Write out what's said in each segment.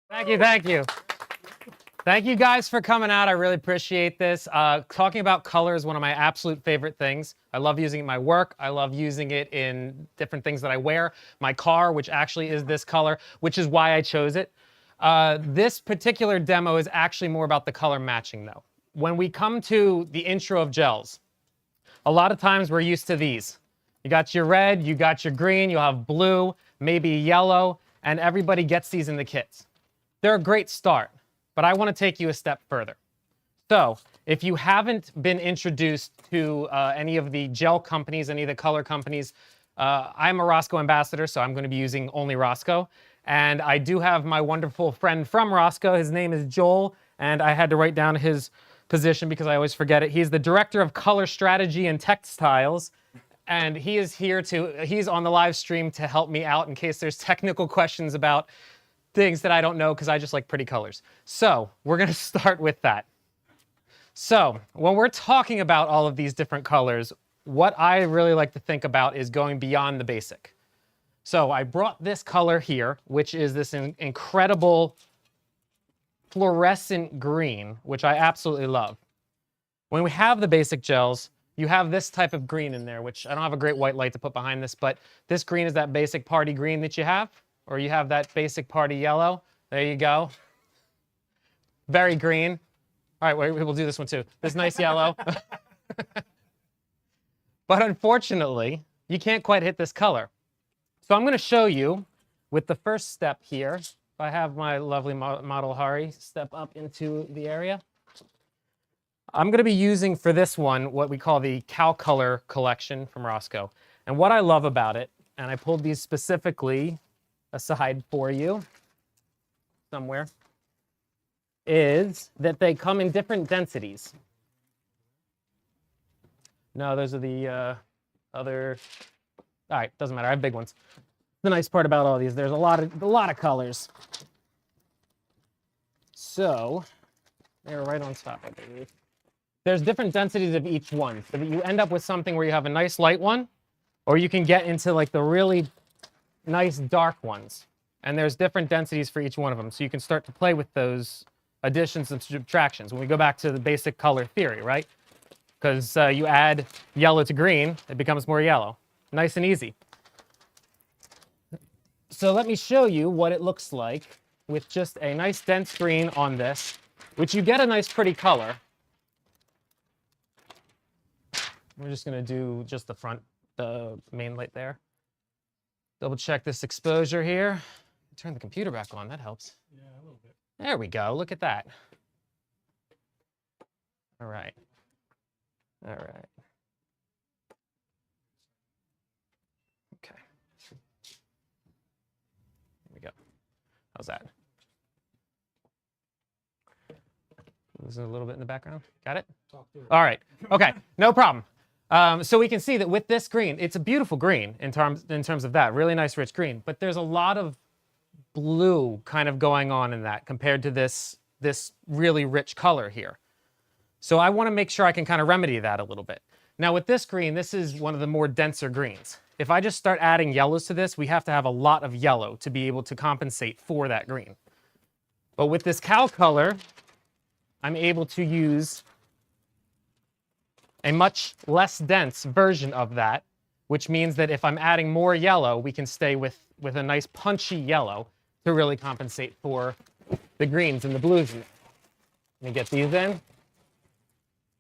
Thank you, thank you. Thank you guys for coming out. I really appreciate this. Talking about color is one of my absolute favorite things. I love using it in my work. I love using it in different things that I wear. My car, which actually is this color, which is why I chose it. This particular demo is actually more about the color matching though. When we come to the intro of gels, a lot of times we're used to these. You got your red, you got your green, you'll have blue, maybe yellow, and everybody gets these in the kits. They're a great start, but I want to take you a step further. So if you haven't been introduced to any of the gel companies, any of the color companies, I'm a Rosco ambassador, so I'm going to be using only Rosco. And I do have my wonderful friend from Rosco. His name is Joel, and I had to write down his position because I always forget it. He's the Director of Color Strategy and Textiles, and he is here he's on the live stream to help me out in case there's technical questions about things that I don't know because I just like pretty colors. So we're going to start with that. So when we're talking about all of these different colors, what I really like to think about is going beyond the basic. So I brought this color here, which is this incredible fluorescent green, which I absolutely love. When we have the basic gels, you have this type of green in there, which I don't have a great white light to put behind this, but this green is that basic party green that you have. Or you have that basic party yellow. There you go. Very green. All right, we'll do this one too. This nice yellow. But unfortunately, you can't quite hit this color. So I'm going to show you with the first step here. If I have my lovely model Hari step up into the area. I'm going to be using for this one what we call the Cow Color collection from Rosco. And what I love about it, and I pulled these specifically aside for you somewhere, is that they come in different densities. No, those are the other. All right, doesn't matter. I have big ones. The nice part about all these, there's a lot of colors. So they're right on top, I believe. There's different densities of each one, so that you end up with something where you have a nice light one, or you can get into like the really nice dark ones. And there's different densities for each one of them. So you can start to play with those additions and subtractions. When we go back to the basic color theory, right? Because you add yellow to green, it becomes more yellow. Nice and easy. So let me show you what it looks like with just a nice dense green on this, which you get a nice pretty color. We're just going to do just the front, the main light there. Double check this exposure here. Turn the computer back on, that helps. Yeah, a little bit. There we go, look at that. All right. All right. Okay. Here we go. How's that? Losing a little bit in the background. Got it? All right. Okay, no problem. So we can see that with this green, it's a beautiful green in terms of that, really nice rich green, but there's a lot of blue kind of going on in that compared to this really rich color here. So I want to make sure I can kind of remedy that a little bit. Now with this green, this is one of the more denser greens. If I just start adding yellows to this, we have to have a lot of yellow to be able to compensate for that green. But with this cow color, I'm able to use a much less dense version of that, which means that if I'm adding more yellow, we can stay with a nice punchy yellow to really compensate for the greens and the blues. Let me get these in.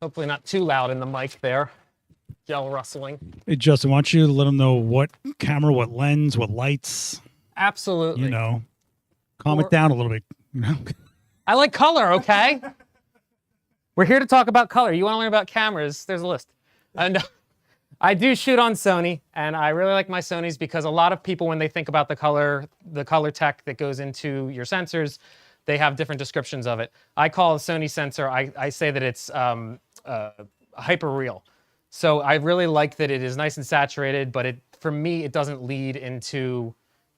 Hopefully not too loud in the mic there. Gel rustling. Hey, Justin, why don't you let them know what camera, what lens, what lights? Absolutely. You know, calm it down a little bit. You know? I like color, okay? We're here to talk about color. You want to learn about cameras, there's a list. And I do shoot on Sony, and I really like my Sonys because a lot of people, when they think about the color tech that goes into your sensors, they have different descriptions of it. I call a Sony sensor, I say that it's hyper real. So I really like that it is nice and saturated, but for me, it doesn't lead into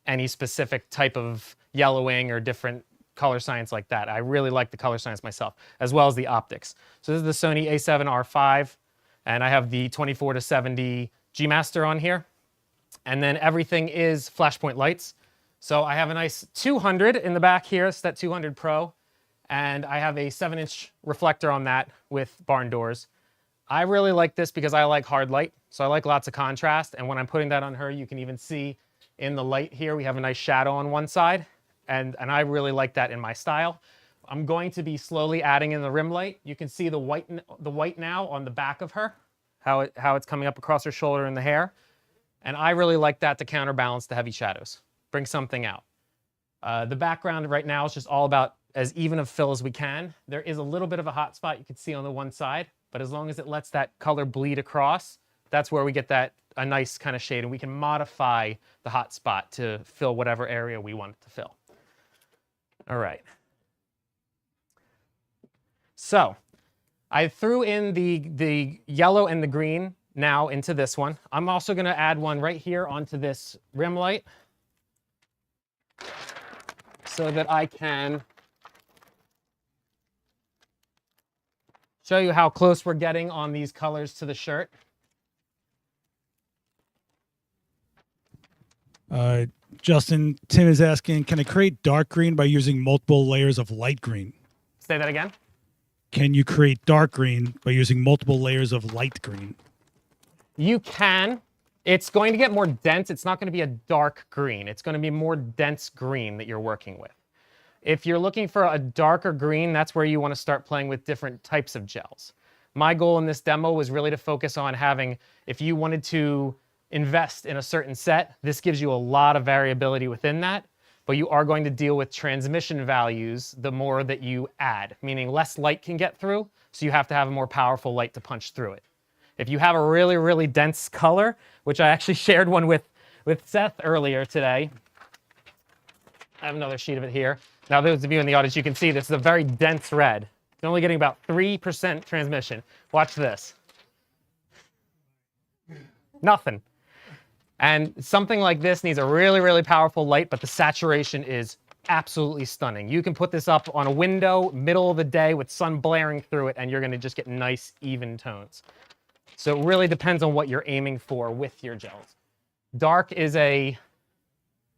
any specific type of yellowing or different color science like that. I really like the color science myself, as well as the optics. So this is the Sony a7R5, and I have the 24 to 70 G Master on here. And then everything is flashpoint lights. So I have a nice 200 in the back here. It's that 200 Pro. And I have a 7-inch reflector on that with barn doors. I really like this because I like hard light. So I like lots of contrast. And when I'm putting that on her, you can even see in the light here, we have a nice shadow on one side. And I really like that in my style. I'm going to be slowly adding in the rim light. You can see the white now on the back of her, how it's coming up across her shoulder and the hair. And I really like that to counterbalance the heavy shadows, bring something out. The background right now is just all about as even of fill as we can. There is a little bit of a hot spot you can see on the one side, but as long as it lets that color bleed across, that's where we get a nice kind of shade, and we can modify the hot spot to fill whatever area we want it to fill. All right. So I threw in the yellow and the green now into this one. I'm also going to add one right here onto this rim light so that I can show you how close we're getting on these colors to the shirt. Justin, Tim is asking, can I create dark green by using multiple layers of light green? Say that again. Can you create dark green by using multiple layers of light green? You can. It's going to get more dense. It's not going to be a dark green. It's going to be more dense green that you're working with. If you're looking for a darker green, that's where you want to start playing with different types of gels. My goal in this demo was really to focus on having, if you wanted to invest in a certain set, this gives you a lot of variability within that, but you are going to deal with transmission values the more that you add, meaning less light can get through, so you have to have a more powerful light to punch through it. If you have a really, really dense color, which I actually shared one with Seth earlier today, I have another sheet of it here. Now, those of you in the audience, you can see this is a very dense red. It's only getting about 3% transmission. Watch this. Nothing. And something like this needs a really, really powerful light, but the saturation is absolutely stunning. You can put this up on a window, middle of the day with sun blaring through it, and you're going to just get nice, even tones. So it really depends on what you're aiming for with your gels. Dark is a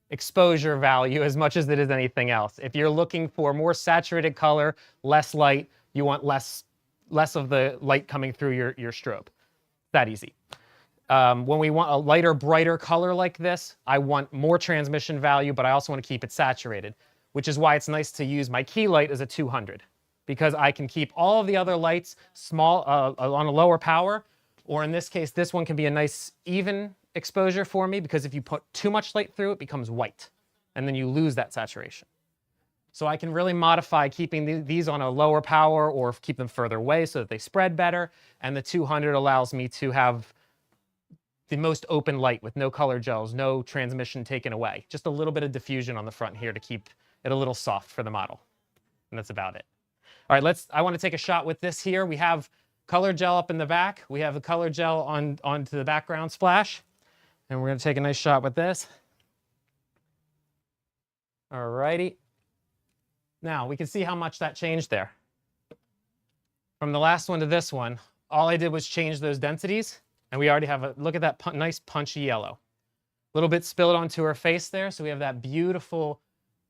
exposure value as much as it is anything else. If you're looking for more saturated color, less light, you want less of the light coming through your strobe. That easy. When we want a lighter, brighter color like this, I want more transmission value, but I also want to keep it saturated, which is why it's nice to use my key light as a 200, because I can keep all of the other lights small on a lower power, or in this case, this one can be a nice even exposure for me, because if you put too much light through, it becomes white, and then you lose that saturation. So I can really modify keeping these on a lower power or keep them further away so that they spread better, and the 200 allows me to have the most open light with no color gels, no transmission taken away. Just a little bit of diffusion on the front here to keep it a little soft for the model. And that's about it. All right, I want to take a shot with this here. We have color gel up in the back. We have the color gel onto the background splash. And we're going to take a nice shot with this. All righty. Now, we can see how much that changed there. From the last one to this one, all I did was change those densities. And we already have a, look at that nice punchy yellow. A little bit spilled onto her face there, so we have that beautiful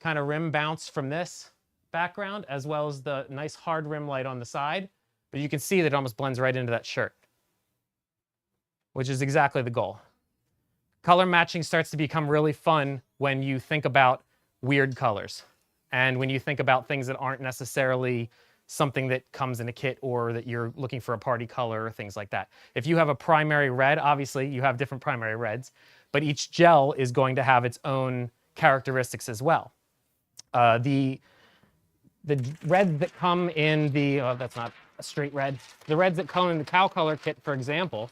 kind of rim bounce from this background, as well as the nice hard rim light on the side. But you can see that it almost blends right into that shirt, which is exactly the goal. Color matching starts to become really fun when you think about weird colors, and when you think about things that aren't necessarily something that comes in a kit, or that you're looking for a party color or things like that. If you have a primary red, obviously you have different primary reds, but each gel is going to have its own characteristics as well. The reds that come in the, oh, that's not a straight red. The reds that come in the cow color kit, for example,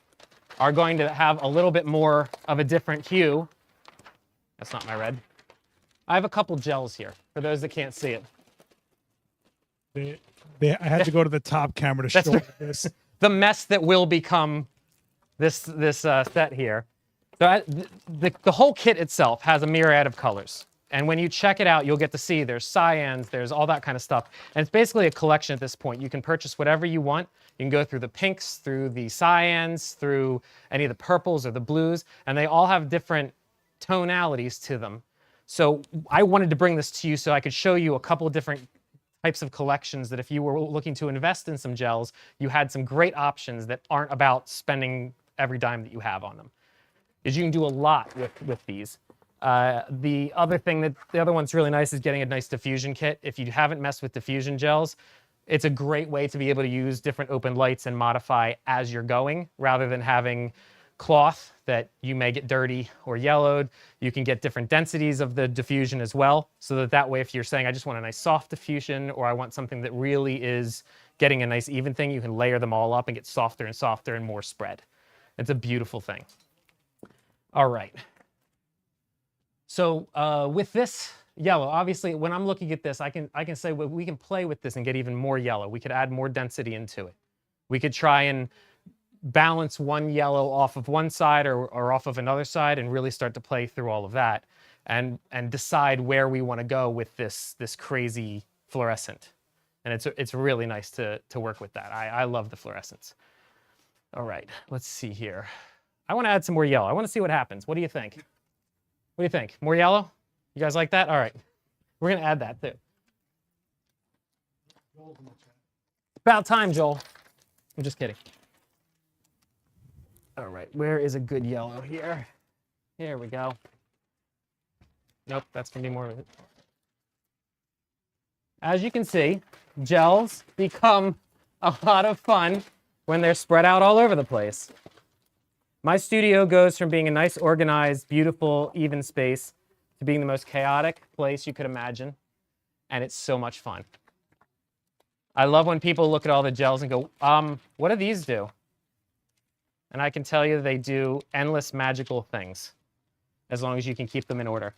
are going to have a little bit more of a different hue. That's not my red. I have a couple gels here for those that can't see it. I had to go to the top camera to show this. The mess that will become this set here. So the whole kit itself has a myriad of colors. And when you check it out, you'll get to see there's cyans, there's all that kind of stuff. And it's basically a collection at this point. You can purchase whatever you want. You can go through the pinks, through the cyans, through any of the purples or the blues, and they all have different tonalities to them. So I wanted to bring this to you so I could show you a couple of different types of collections that if you were looking to invest in some gels, you had some great options that aren't about spending every dime that you have on them. Because you can do a lot with these. The other one's really nice is getting a nice diffusion kit. If you haven't messed with diffusion gels, it's a great way to be able to use different open lights and modify as you're going, rather than having cloth that you may get dirty or yellowed. You can get different densities of the diffusion as well, so that way if you're saying, I just want a nice soft diffusion, or I want something that really is getting a nice even thing, you can layer them all up and get softer and softer and more spread. It's a beautiful thing. All right. So with this yellow, obviously, when I'm looking at this, I can say, well, we can play with this and get even more yellow. We could add more density into it. We could try and balance one yellow off of one side or off of another side and really start to play through all of that and decide where we want to go with this crazy fluorescent. And it's really nice to work with that. I love the fluorescence. All right, let's see here. I want to add some more yellow. I want to see what happens. What do you think? What do you think? More yellow? You guys like that? All right. We're going to add that too. About time, Joel. I'm just kidding. All right, where is a good yellow here? Here we go. Nope, that's going to be more of it. As you can see, gels become a lot of fun when they're spread out all over the place. My studio goes from being a nice, organized, beautiful, even space to being the most chaotic place you could imagine, and it's so much fun. I love when people look at all the gels and go, what do these do? And I can tell you they do endless magical things, as long as you can keep them in order.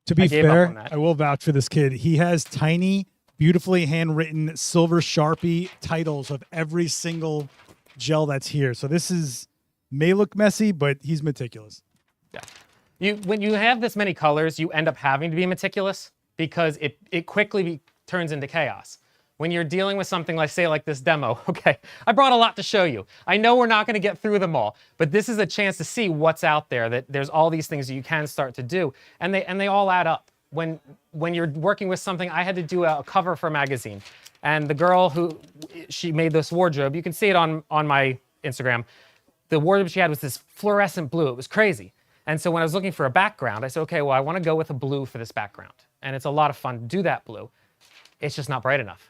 To be fair, I will vouch for this kid. He has tiny, beautifully handwritten silver Sharpie titles of every single gel that's here. So this may look messy, but he's meticulous. Yeah. When you have this many colors, you end up having to be meticulous because it quickly turns into chaos. When you're dealing with something like, say, like this demo, okay, I brought a lot to show you. I know we're not going to get through them all, but this is a chance to see what's out there, that there's all these things that you can start to do, and they all add up. When you're working with something, I had to do a cover for a magazine, and the girl she made this wardrobe, you can see it on my Instagram. The wardrobe she had was this fluorescent blue. It was crazy. And so when I was looking for a background, I said, okay, well, I want to go with a blue for this background. And it's a lot of fun to do that blue. It's just not bright enough.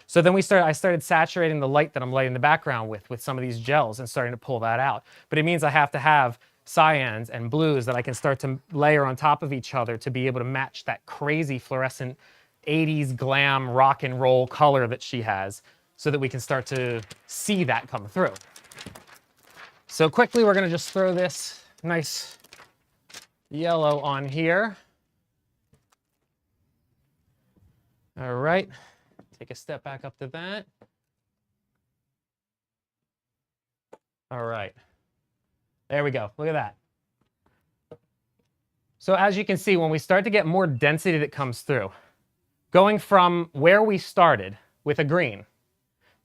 So then I started saturating the light that I'm lighting the background with some of these gels and starting to pull that out. But it means I have to have cyans and blues that I can start to layer on top of each other to be able to match that crazy fluorescent 80s glam rock and roll color that she has, so that we can start to see that come through. So quickly, we're going to just throw this nice yellow on here. All right. Take a step back up to that. All right. There we go. Look at that. So as you can see, when we start to get more density that comes through, going from where we started with a green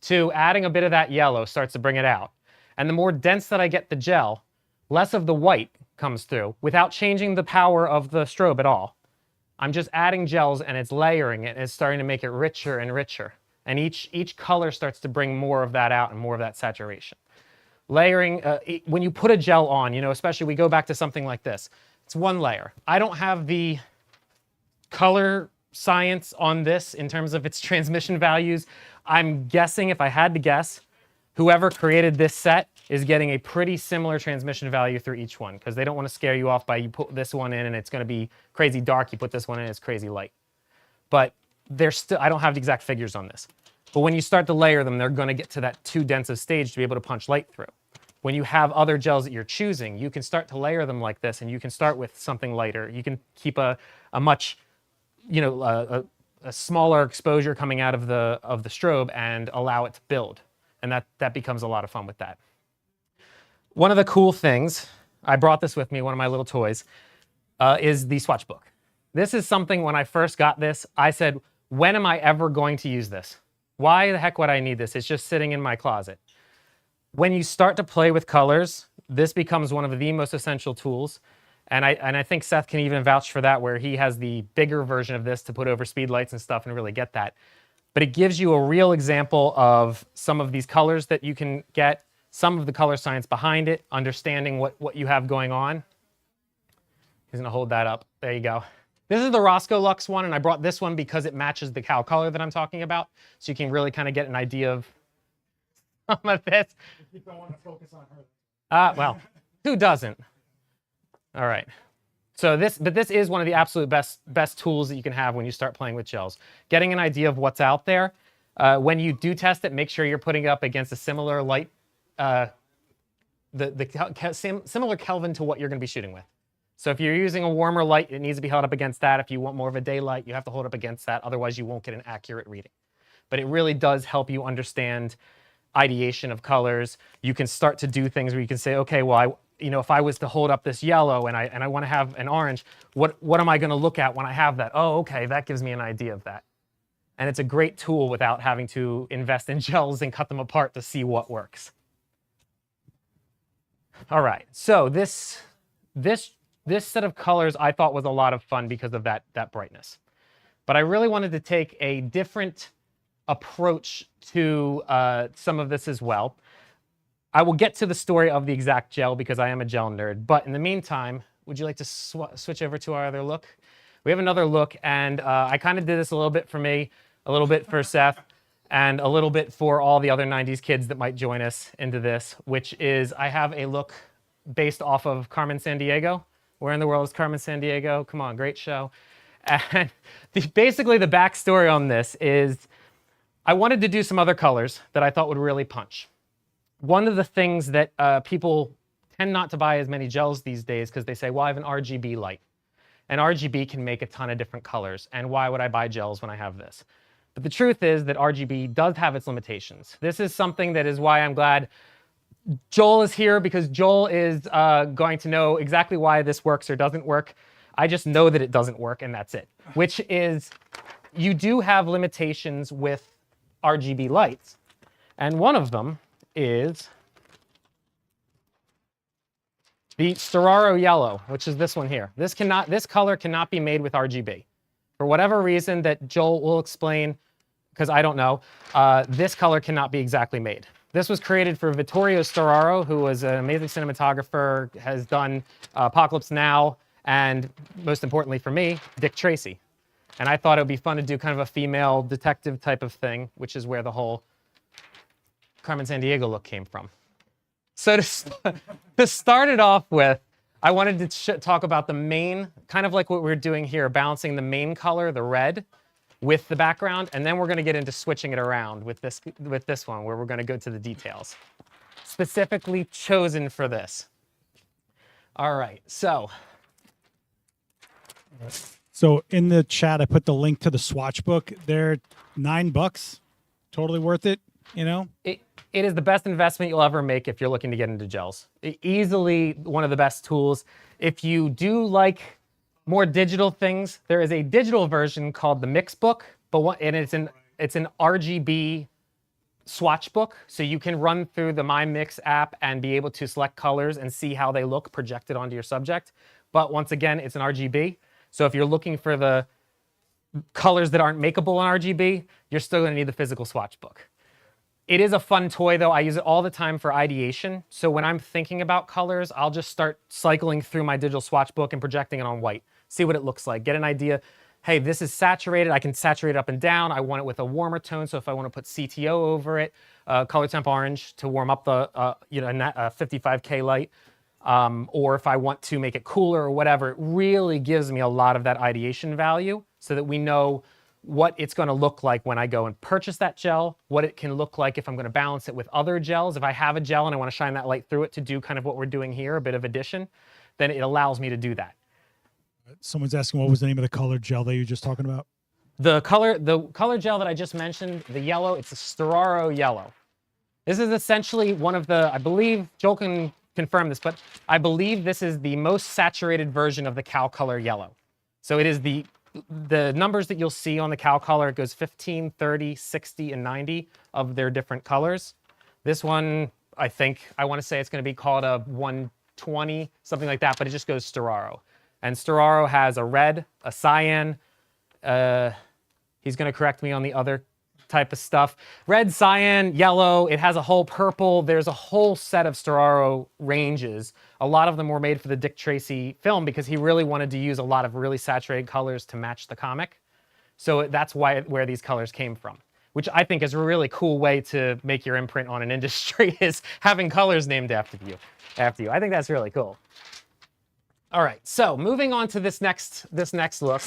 to adding a bit of that yellow starts to bring it out. And the more dense that I get the gel, less of the white comes through without changing the power of the strobe at all. I'm just adding gels and it's layering it and it's starting to make it richer and richer. And each color starts to bring more of that out and more of that saturation. Layering, when you put a gel on, especially we go back to something like this, it's one layer. I don't have the color science on this in terms of its transmission values. I'm guessing, if I had to guess, whoever created this set is getting a pretty similar transmission value through each one, because they don't want to scare you off by you put this one in and it's going to be crazy dark, you put this one in, it's crazy light. But I don't have the exact figures on this. But when you start to layer them, they're going to get to that too dense a stage to be able to punch light through. When you have other gels that you're choosing, you can start to layer them like this, and you can start with something lighter. You can keep a much, a smaller exposure coming out of the strobe and allow it to build. And that becomes a lot of fun with that. One of the cool things, I brought this with me, one of my little toys, is the swatch book. This is something, when I first got this, I said, when am I ever going to use this? Why the heck would I need this? It's just sitting in my closet. When you start to play with colors, this becomes one of the most essential tools. And I think Seth can even vouch for that, where he has the bigger version of this to put over speed lights and stuff and really get that. But it gives you a real example of some of these colors that you can get, some of the color science behind it, understanding what you have going on. He's gonna hold that up. There you go. This is the Rosco Lux one, and I brought this one because it matches the cow color that I'm talking about. So you can really kind of get an idea of some of this. I want to focus on her. Well, who doesn't? All right. So this is one of the absolute best tools that you can have when you start playing with gels. Getting an idea of what's out there. When you do test it, make sure you're putting it up against a similar light, similar Kelvin to what you're going to be shooting with. So if you're using a warmer light, it needs to be held up against that. If you want more of a daylight, you have to hold up against that. Otherwise, you won't get an accurate reading. But it really does help you understand ideation of colors. You can start to do things where you can say, okay, well, if I was to hold up this yellow and I want to have an orange, what am I going to look at when I have that? Oh, okay, that gives me an idea of that. And it's a great tool without having to invest in gels and cut them apart to see what works. All right, so this set of colors I thought was a lot of fun because of that brightness. But I really wanted to take a different approach to some of this as well. I will get to the story of the exact gel because I am a gel nerd. But in the meantime, would you like to switch over to our other look? We have another look, and I kind of did this a little bit for me, a little bit for Seth, and a little bit for all the other 90s kids that might join us into this, which is I have a look based off of Carmen Sandiego. Where in the world is Carmen Sandiego? Come on, great show. And basically the backstory on this is I wanted to do some other colors that I thought would really punch. One of the things that people tend not to buy as many gels these days because they say, well, I have an RGB light. And RGB can make a ton of different colors. And why would I buy gels when I have this? But the truth is that RGB does have its limitations. This is something that is why I'm glad Joel is here, because Joel is going to know exactly why this works or doesn't work. I just know that it doesn't work, and that's it. Which is, you do have limitations with RGB lights. And one of them is the Storaro yellow, which is this one here. This color cannot be made with RGB. For whatever reason that Joel will explain, because I don't know, this color cannot be exactly made. This was created for Vittorio Storaro, who was an amazing cinematographer, has done Apocalypse Now, and most importantly for me, Dick Tracy. And I thought it would be fun to do kind of a female detective type of thing, which is where the whole Carmen Sandiego look came from. So to start it off with, I wanted to talk about the main, kind of like what we're doing here, balancing the main color, the red, with the background, and then we're going to get into switching it around with this one, where we're going to go to the details. Specifically chosen for this. All right, so in the chat, I put the link to the swatch book. They're $9, totally worth it. It is the best investment you'll ever make if you're looking to get into gels. Easily one of the best tools. If you do like more digital things, there is a digital version called the Mix Book, and it's an RGB swatch book, so you can run through the My Mix app and be able to select colors and see how they look projected onto your subject. But once again, it's an RGB, so if you're looking for the colors that aren't makeable in RGB, you're still going to need the physical swatch book. It is a fun toy, though. I use it all the time for ideation. So when I'm thinking about colors, I'll just start cycling through my digital swatch book and projecting it on white. See what it looks like. Get an idea. Hey, this is saturated. I can saturate it up and down. I want it with a warmer tone. So if I want to put CTO over it, color temp orange to warm up the 55K light, or if I want to make it cooler or whatever, it really gives me a lot of that ideation value so that we know what it's going to look like when I go and purchase that gel, what it can look like if I'm going to balance it with other gels. If I have a gel and I want to shine that light through it to do kind of what we're doing here, a bit of addition, then it allows me to do that. Someone's asking, what was the name of the colored gel that you were just talking about? The color gel that I just mentioned, the yellow, it's a Storaro yellow. This is essentially one of the, I believe, Joel can confirm this, but I believe this is the most saturated version of the cow color yellow. So it is the numbers that you'll see on the cow color. It goes 15, 30, 60, and 90 of their different colors. This one, I want to say it's going to be called a 120 20, something like that, but it just goes Storaro. And Storaro has a red, a cyan. He's going to correct me on the other type of stuff. Red, cyan, yellow. It has a whole purple. There's a whole set of Storaro ranges. A lot of them were made for the Dick Tracy film because he really wanted to use a lot of really saturated colors to match the comic. So that's where these colors came from, which I think is a really cool way to make your imprint on an industry, is having colors named after you. I think that's really cool. All right, so moving on to this next look.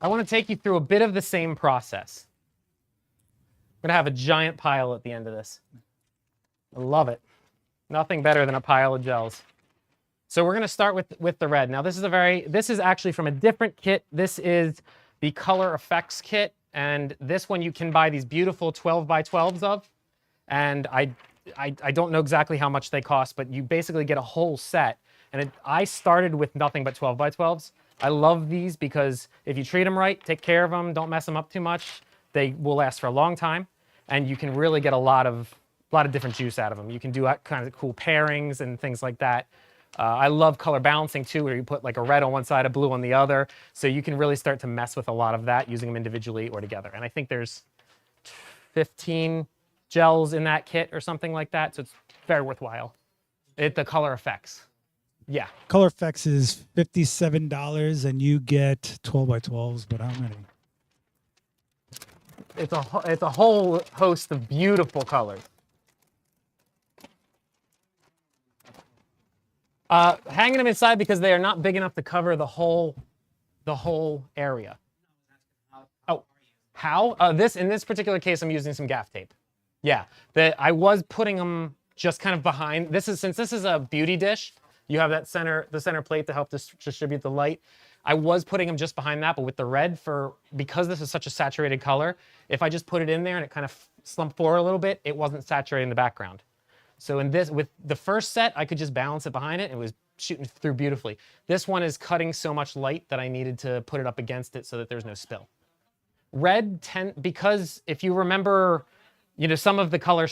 I want to take you through a bit of the same process. I'm going to have a giant pile at the end of this. I love it. Nothing better than a pile of gels. So we're going to start with the red. Now this is actually from a different kit. This is the Color Effects kit, and this one you can buy these beautiful 12 by 12s of. And I don't know exactly how much they cost, but you basically get a whole set. And I started with nothing but 12 by 12s. I love these because if you treat them right, take care of them, don't mess them up too much, they will last for a long time, and you can really get a lot of different juice out of them. You can do kind of cool pairings and things like that. I love color balancing too, where you put like a red on one side, a blue on the other, so you can really start to mess with a lot of that using them individually or together. And I think there's 15 gels in that kit or something like that, so it's very worthwhile. The Color Effects. Yeah. Color Effects is $57, and you get 12 by 12s, but how many? It's a whole host of beautiful colors. Hanging them inside because they are not big enough to cover the whole area. Oh, how? In this particular case, I'm using some gaff tape. Yeah, I was putting them just kind of behind. Since this is a beauty dish, you have the center plate to help distribute the light. I was putting them just behind that, but with the red, because this is such a saturated color, if I just put it in there and it kind of slumped forward a little bit, it wasn't saturating the background. So with the first set, I could just balance it behind it. It was shooting through beautifully. This one is cutting so much light that I needed to put it up against it so that there's no spill. Red, because if you remember, some of the color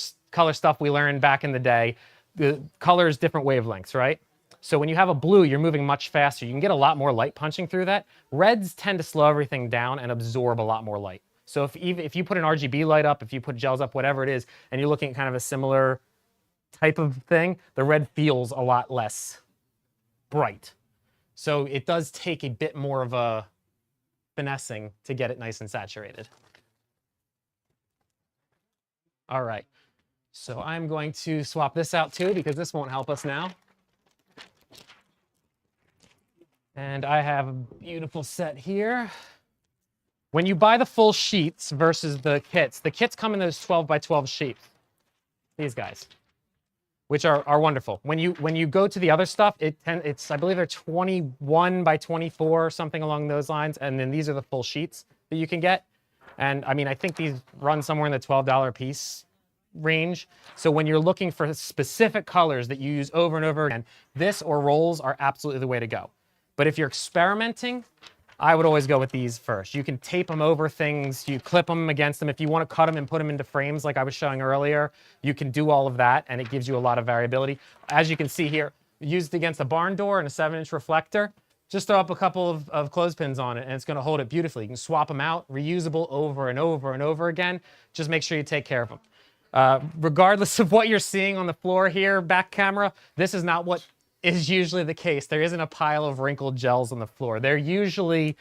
stuff we learned back in the day, the color is different wavelengths, right? So when you have a blue, you're moving much faster. You can get a lot more light punching through that. Reds tend to slow everything down and absorb a lot more light. So if you put an RGB light up, if you put gels up, whatever it is, and you're looking at kind of a similar type of thing, the red feels a lot less bright. So it does take a bit more of a finessing to get it nice and saturated. All right, so I'm going to swap this out too because this won't help us now. And I have a beautiful set here. When you buy the full sheets versus the kits come in those 12 by 12 sheets. These guys, which are wonderful. When you go to the other stuff, it's I believe they're 21 by 24 or something along those lines, and then these are the full sheets that you can get. And I mean, I think these run somewhere in the $12 a piece range. So when you're looking for specific colors that you use over and over again, this or rolls are absolutely the way to go. But if you're experimenting, I would always go with these first. You can tape them over things, you clip them against them. If you want to cut them and put them into frames like I was showing earlier, you can do all of that, and it gives you a lot of variability. As you can see here, used against a barn door and a 7-inch reflector, just throw up a couple of clothespins on it, and it's going to hold it beautifully. You can swap them out, reusable over and over and over again. Just make sure you take care of them. Regardless of what you're seeing on the floor here, back camera, this is not what is usually the case. There isn't a pile of wrinkled gels on the floor. They're usually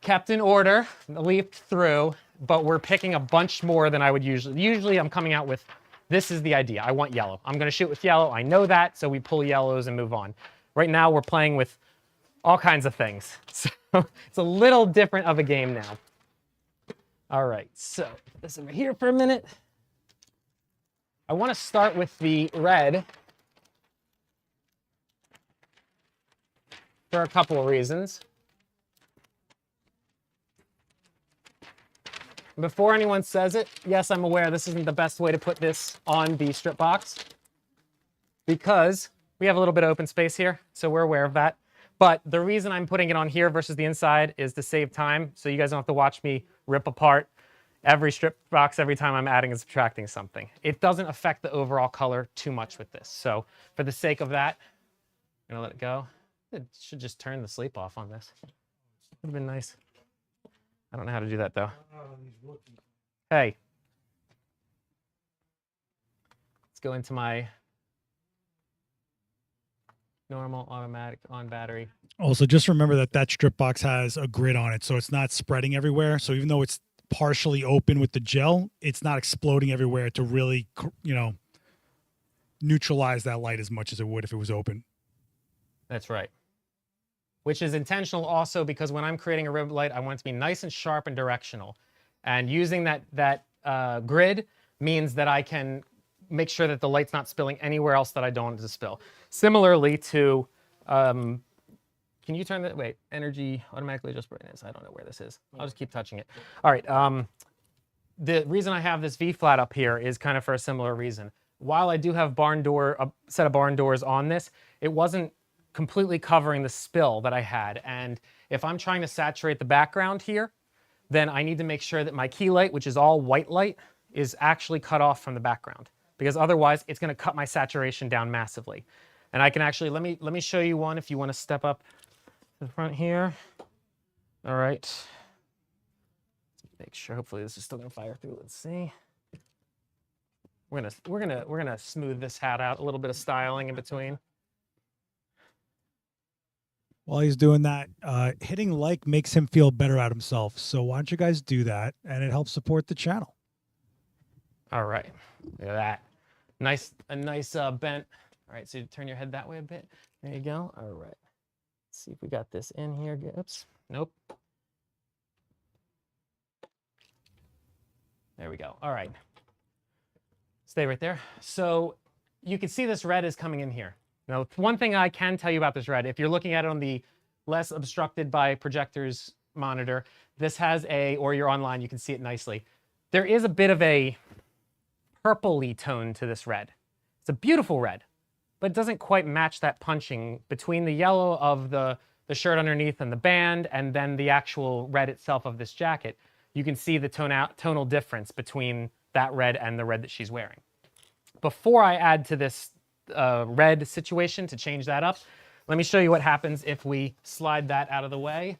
kept in order, leafed through, but we're picking a bunch more than I would usually. Usually I'm coming out with, this is the idea. I want yellow. I'm gonna shoot with yellow. I know that, so we pull yellows and move on. Right now we're playing with all kinds of things. So it's a little different of a game now. All right, so put this over here for a minute. I wanna start with the red for a couple of reasons. Before anyone says it, yes, I'm aware this isn't the best way to put this on the strip box because we have a little bit of open space here, so we're aware of that. But the reason I'm putting it on here versus the inside is to save time, so you guys don't have to watch me rip apart every strip box every time I'm adding and subtracting something. It doesn't affect the overall color too much with this. So for the sake of that, I'm gonna let it go. It should just turn the sleep off on this. Would have been nice. I don't know how to do that though. Hey. Let's go into my normal automatic on battery. Also, just remember that that strip box has a grid on it, so it's not spreading everywhere. So even though it's partially open with the gel, it's not exploding everywhere to really, you know, neutralize that light as much as it would if it was open. That's right. Which is intentional also because when I'm creating a rib light, I want it to be nice and sharp and directional. And using that grid means that I can make sure that the light's not spilling anywhere else that I don't want it to spill. Similarly to, can you turn that, wait, energy automatically adjust brightness. I don't know where this is. I'll just keep touching it. All right, the reason I have this V flat up here is kind of for a similar reason. While I do have a set of barn doors on this, it wasn't completely covering the spill that I had. And if I'm trying to saturate the background here, then I need to make sure that my key light, which is all white light, is actually cut off from the background, because otherwise it's going to cut my saturation down massively. And I can actually, let me show you one if you want to step up to the front here. All right. Make sure, hopefully this is still going to fire through. Let's see. We're gonna smooth this hat out, a little bit of styling in between. While he's doing that, hitting like makes him feel better about himself. So why don't you guys do that? And it helps support the channel. All right, look at that. A nice bent. All right, so you turn your head that way a bit. There you go. All right. Let's see if we got this in here. Oops. Nope. There we go. All right. Stay right there. So you can see this red is coming in here. Now, one thing I can tell you about this red, if you're looking at it on the less obstructed by projectors monitor, this has or you're online, you can see it nicely. There is a bit of a purpley tone to this red. It's a beautiful red, but it doesn't quite match that punching between the yellow of the shirt underneath and the band, and then the actual red itself of this jacket. You can see the tonal difference between that red and the red that she's wearing. Before I add to this red situation to change that up, let me show you what happens if we slide that out of the way.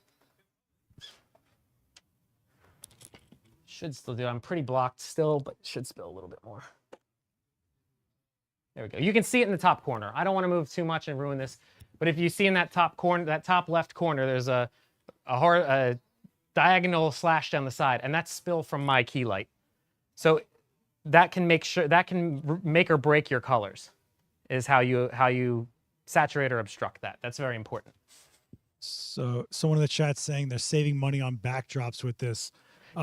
Should still do, I'm pretty blocked still, but should spill a little bit more. There we go. You can see it in the top corner. I don't want to move too much and ruin this, but if you see in that top corner, that top left corner, there's a diagonal slash down the side, and that's spill from my key light. So that can make or break your colors, is how you saturate or obstruct that. That's very important. So someone in the chat's saying they're saving money on backdrops with this.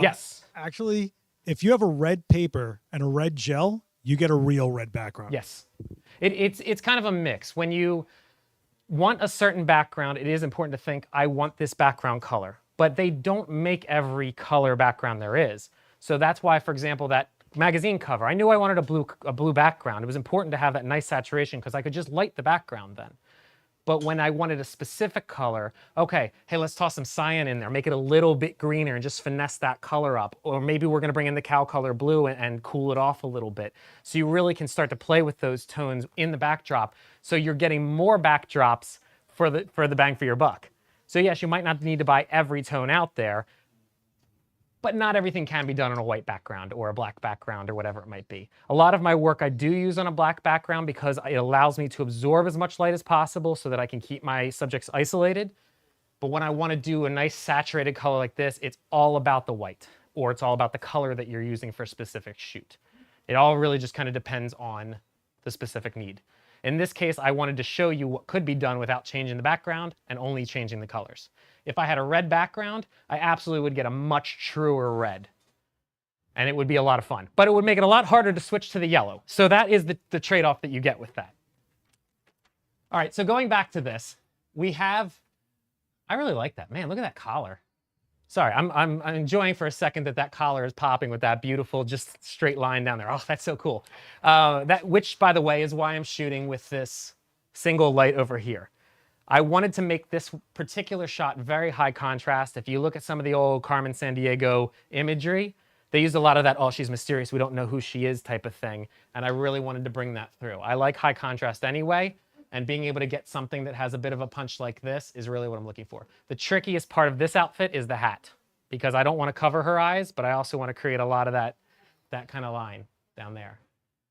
Yes. Actually, if you have a red paper and a red gel, you get a real red background. Yes. It's kind of a mix. When you want a certain background, it is important to think, I want this background color. But they don't make every color background there is. So that's why, for example, that magazine cover, I knew I wanted a blue background. It was important to have that nice saturation because I could just light the background then. But when I wanted a specific color, okay, hey, let's toss some cyan in there, make it a little bit greener and just finesse that color up. Or maybe we're gonna bring in the cow color blue and cool it off a little bit. So you really can start to play with those tones in the backdrop. So you're getting more backdrops for the bang for your buck. So yes, you might not need to buy every tone out there, but not everything can be done on a white background or a black background or whatever it might be. A lot of my work I do use on a black background because it allows me to absorb as much light as possible so that I can keep my subjects isolated. But when I want to do a nice saturated color like this, it's all about the white, or it's all about the color that you're using for a specific shoot. It all really just kind of depends on the specific need. In this case, I wanted to show you what could be done without changing the background and only changing the colors. If I had a red background, I absolutely would get a much truer red. And it would be a lot of fun. But it would make it a lot harder to switch to the yellow. So that is the trade-off that you get with that. All right, so going back to this, we have, I really like that. Man, look at that collar. Sorry, I'm enjoying for a second that collar is popping with that beautiful, just straight line down there. Oh, that's so cool. Which, by the way, is why I'm shooting with this single light over here. I wanted to make this particular shot very high contrast. If you look at some of the old Carmen Sandiego imagery, they used a lot of that, oh, she's mysterious, we don't know who she is type of thing. And I really wanted to bring that through. I like high contrast anyway, and being able to get something that has a bit of a punch like this is really what I'm looking for. The trickiest part of this outfit is the hat, because I don't want to cover her eyes, but I also want to create a lot of that kind of line down there.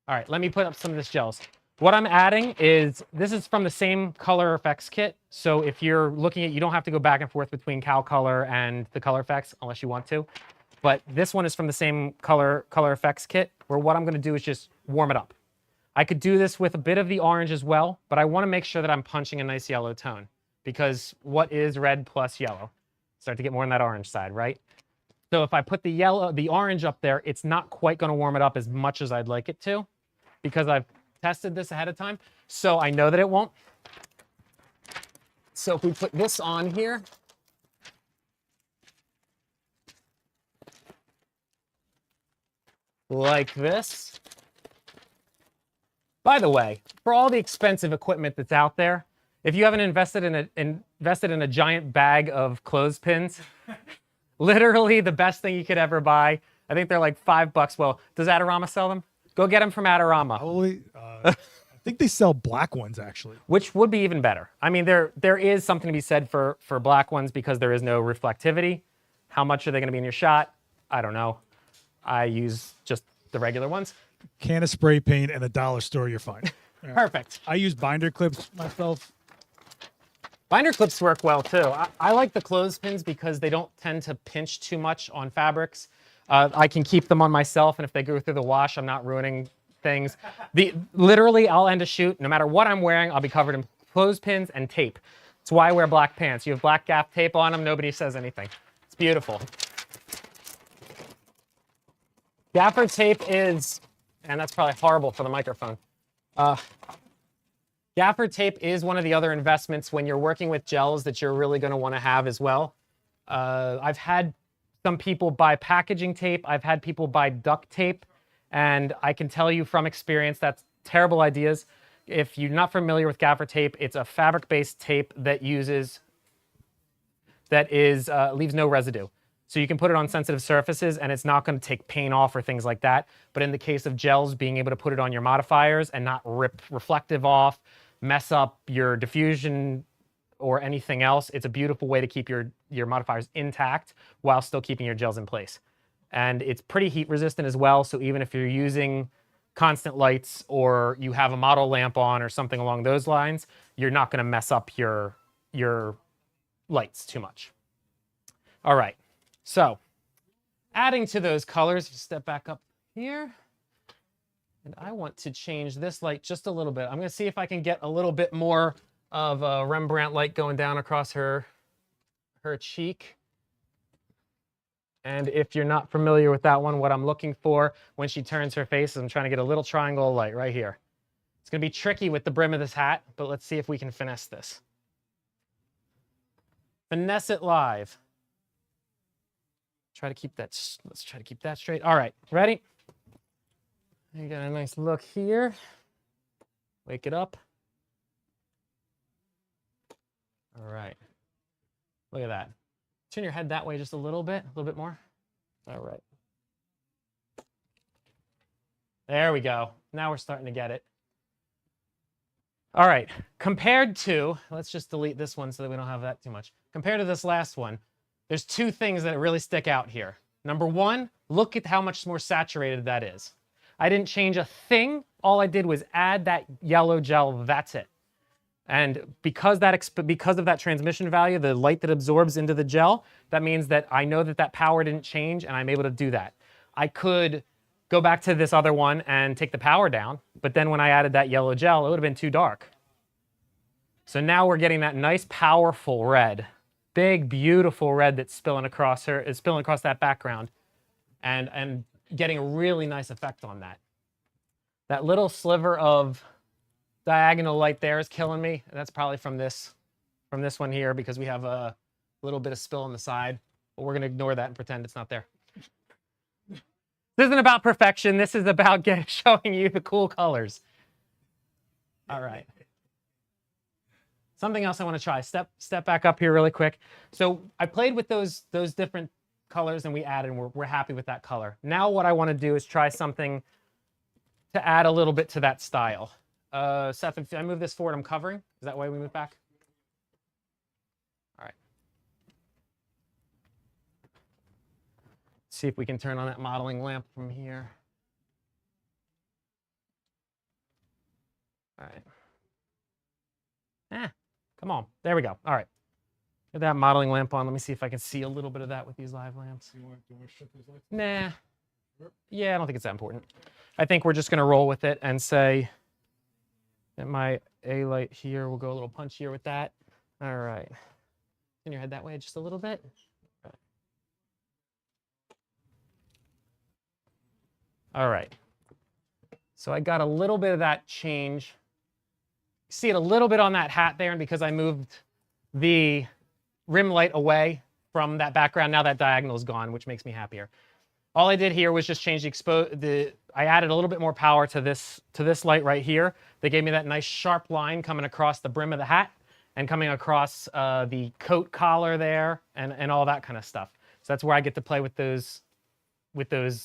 All right, let me put up some of this gels. What I'm adding is, this is from the same color effects kit. So if you're looking at, you don't have to go back and forth between Cal Color and the color effects unless you want to. But this one is from the same color effects kit, where what I'm gonna do is just warm it up. I could do this with a bit of the orange as well, but I wanna make sure that I'm punching a nice yellow tone, because what is red plus yellow? Start to get more on that orange side, right? So if I put the orange up there, it's not quite gonna warm it up as much as I'd like it to, because I've tested this ahead of time, so I know that it won't. So if we put this on here, like this. By the way, for all the expensive equipment that's out there, if you haven't invested in a giant bag of clothespins, literally the best thing you could ever buy. I think they're like $5. Well, does Adorama sell them? Go get them from Adorama. Probably. I think they sell black ones actually. Which would be even better. I mean, there is something to be said for black ones because there is no reflectivity. How much are they going to be in your shot? I don't know. I use just the regular ones. Can of spray paint and a dollar store, you're fine. Perfect. I use binder clips myself. Binder clips work well too. I like the clothespins because they don't tend to pinch too much on fabrics. I can keep them on myself, and if they go through the wash, I'm not ruining things. Literally, I'll end a shoot, no matter what I'm wearing, I'll be covered in clothespins and tape. That's why I wear black pants. You have black gaff tape on them, nobody says anything. It's beautiful. Gaffer tape is, and that's probably horrible for the microphone. Gaffer tape is one of the other investments when you're working with gels that you're really going to want to have as well. I've had some people buy packaging tape. I've had people buy duct tape. And I can tell you from experience, that's terrible ideas. If you're not familiar with gaffer tape, it's a fabric-based tape that leaves no residue. So you can put it on sensitive surfaces and it's not going to take paint off or things like that. But in the case of gels, being able to put it on your modifiers and not rip reflective off, mess up your diffusion or anything else, it's a beautiful way to keep your modifiers intact while still keeping your gels in place. And it's pretty heat resistant as well. So even if you're using constant lights or you have a model lamp on or something along those lines, you're not going to mess up your lights too much. All right. So adding to those colors, step back up here. And I want to change this light just a little bit. I'm going to see if I can get a little bit more of a Rembrandt light going down across her cheek. And if you're not familiar with that one, what I'm looking for when she turns her face is I'm trying to get a little triangle of light right here. It's going to be tricky with the brim of this hat, but let's see if we can finesse this. Finesse it live. Let's try to keep that straight. All right, ready? You got a nice look here. Wake it up. All right. Look at that. Turn your head that way just a little bit more. All right. There we go. Now we're starting to get it. All right. Compared to, let's just delete this one so that we don't have that too much. Compared to this last one, there's two things that really stick out here. Number one, look at how much more saturated that is. I didn't change a thing. All I did was add that yellow gel. That's it. And because of that transmission value, the light that absorbs into the gel, that means that I know that power didn't change and I'm able to do that. I could go back to this other one and take the power down, but then when I added that yellow gel, it would have been too dark. So now we're getting that nice, powerful red. Big, beautiful red that's spilling across that background and getting a really nice effect on that. That little sliver of diagonal light there is killing me. That's probably from this one here because we have a little bit of spill on the side, but we're going to ignore that and pretend it's not there. This isn't about perfection. This is about showing you the cool colors. All right. Something else I want to try. Step back up here really quick. So I played with those different colors and we added and we're happy with that color. Now what I want to do is try something to add a little bit to that style. Seth, if I move this forward, I'm covering. Is that why we move back? All right. See if we can turn on that modeling lamp from here. All right. Come on. There we go. All right. Get that modeling lamp on. Let me see if I can see a little bit of that with these live lamps. Do you want to strip those lights? Nah. Sure. Yeah, I don't think it's that important. I think we're just going to roll with it and say that my A light here will go a little punchier with that. All right. Turn your head that way just a little bit. All right. So I got a little bit of that change. See it a little bit on that hat there, and because I moved the rim light away from that background, now that diagonal is gone, which makes me happier. All I did here was just change I added a little bit more power to this light right here. They gave me that nice sharp line coming across the brim of the hat and coming across the coat collar there and all that kind of stuff. So that's where I get to play with those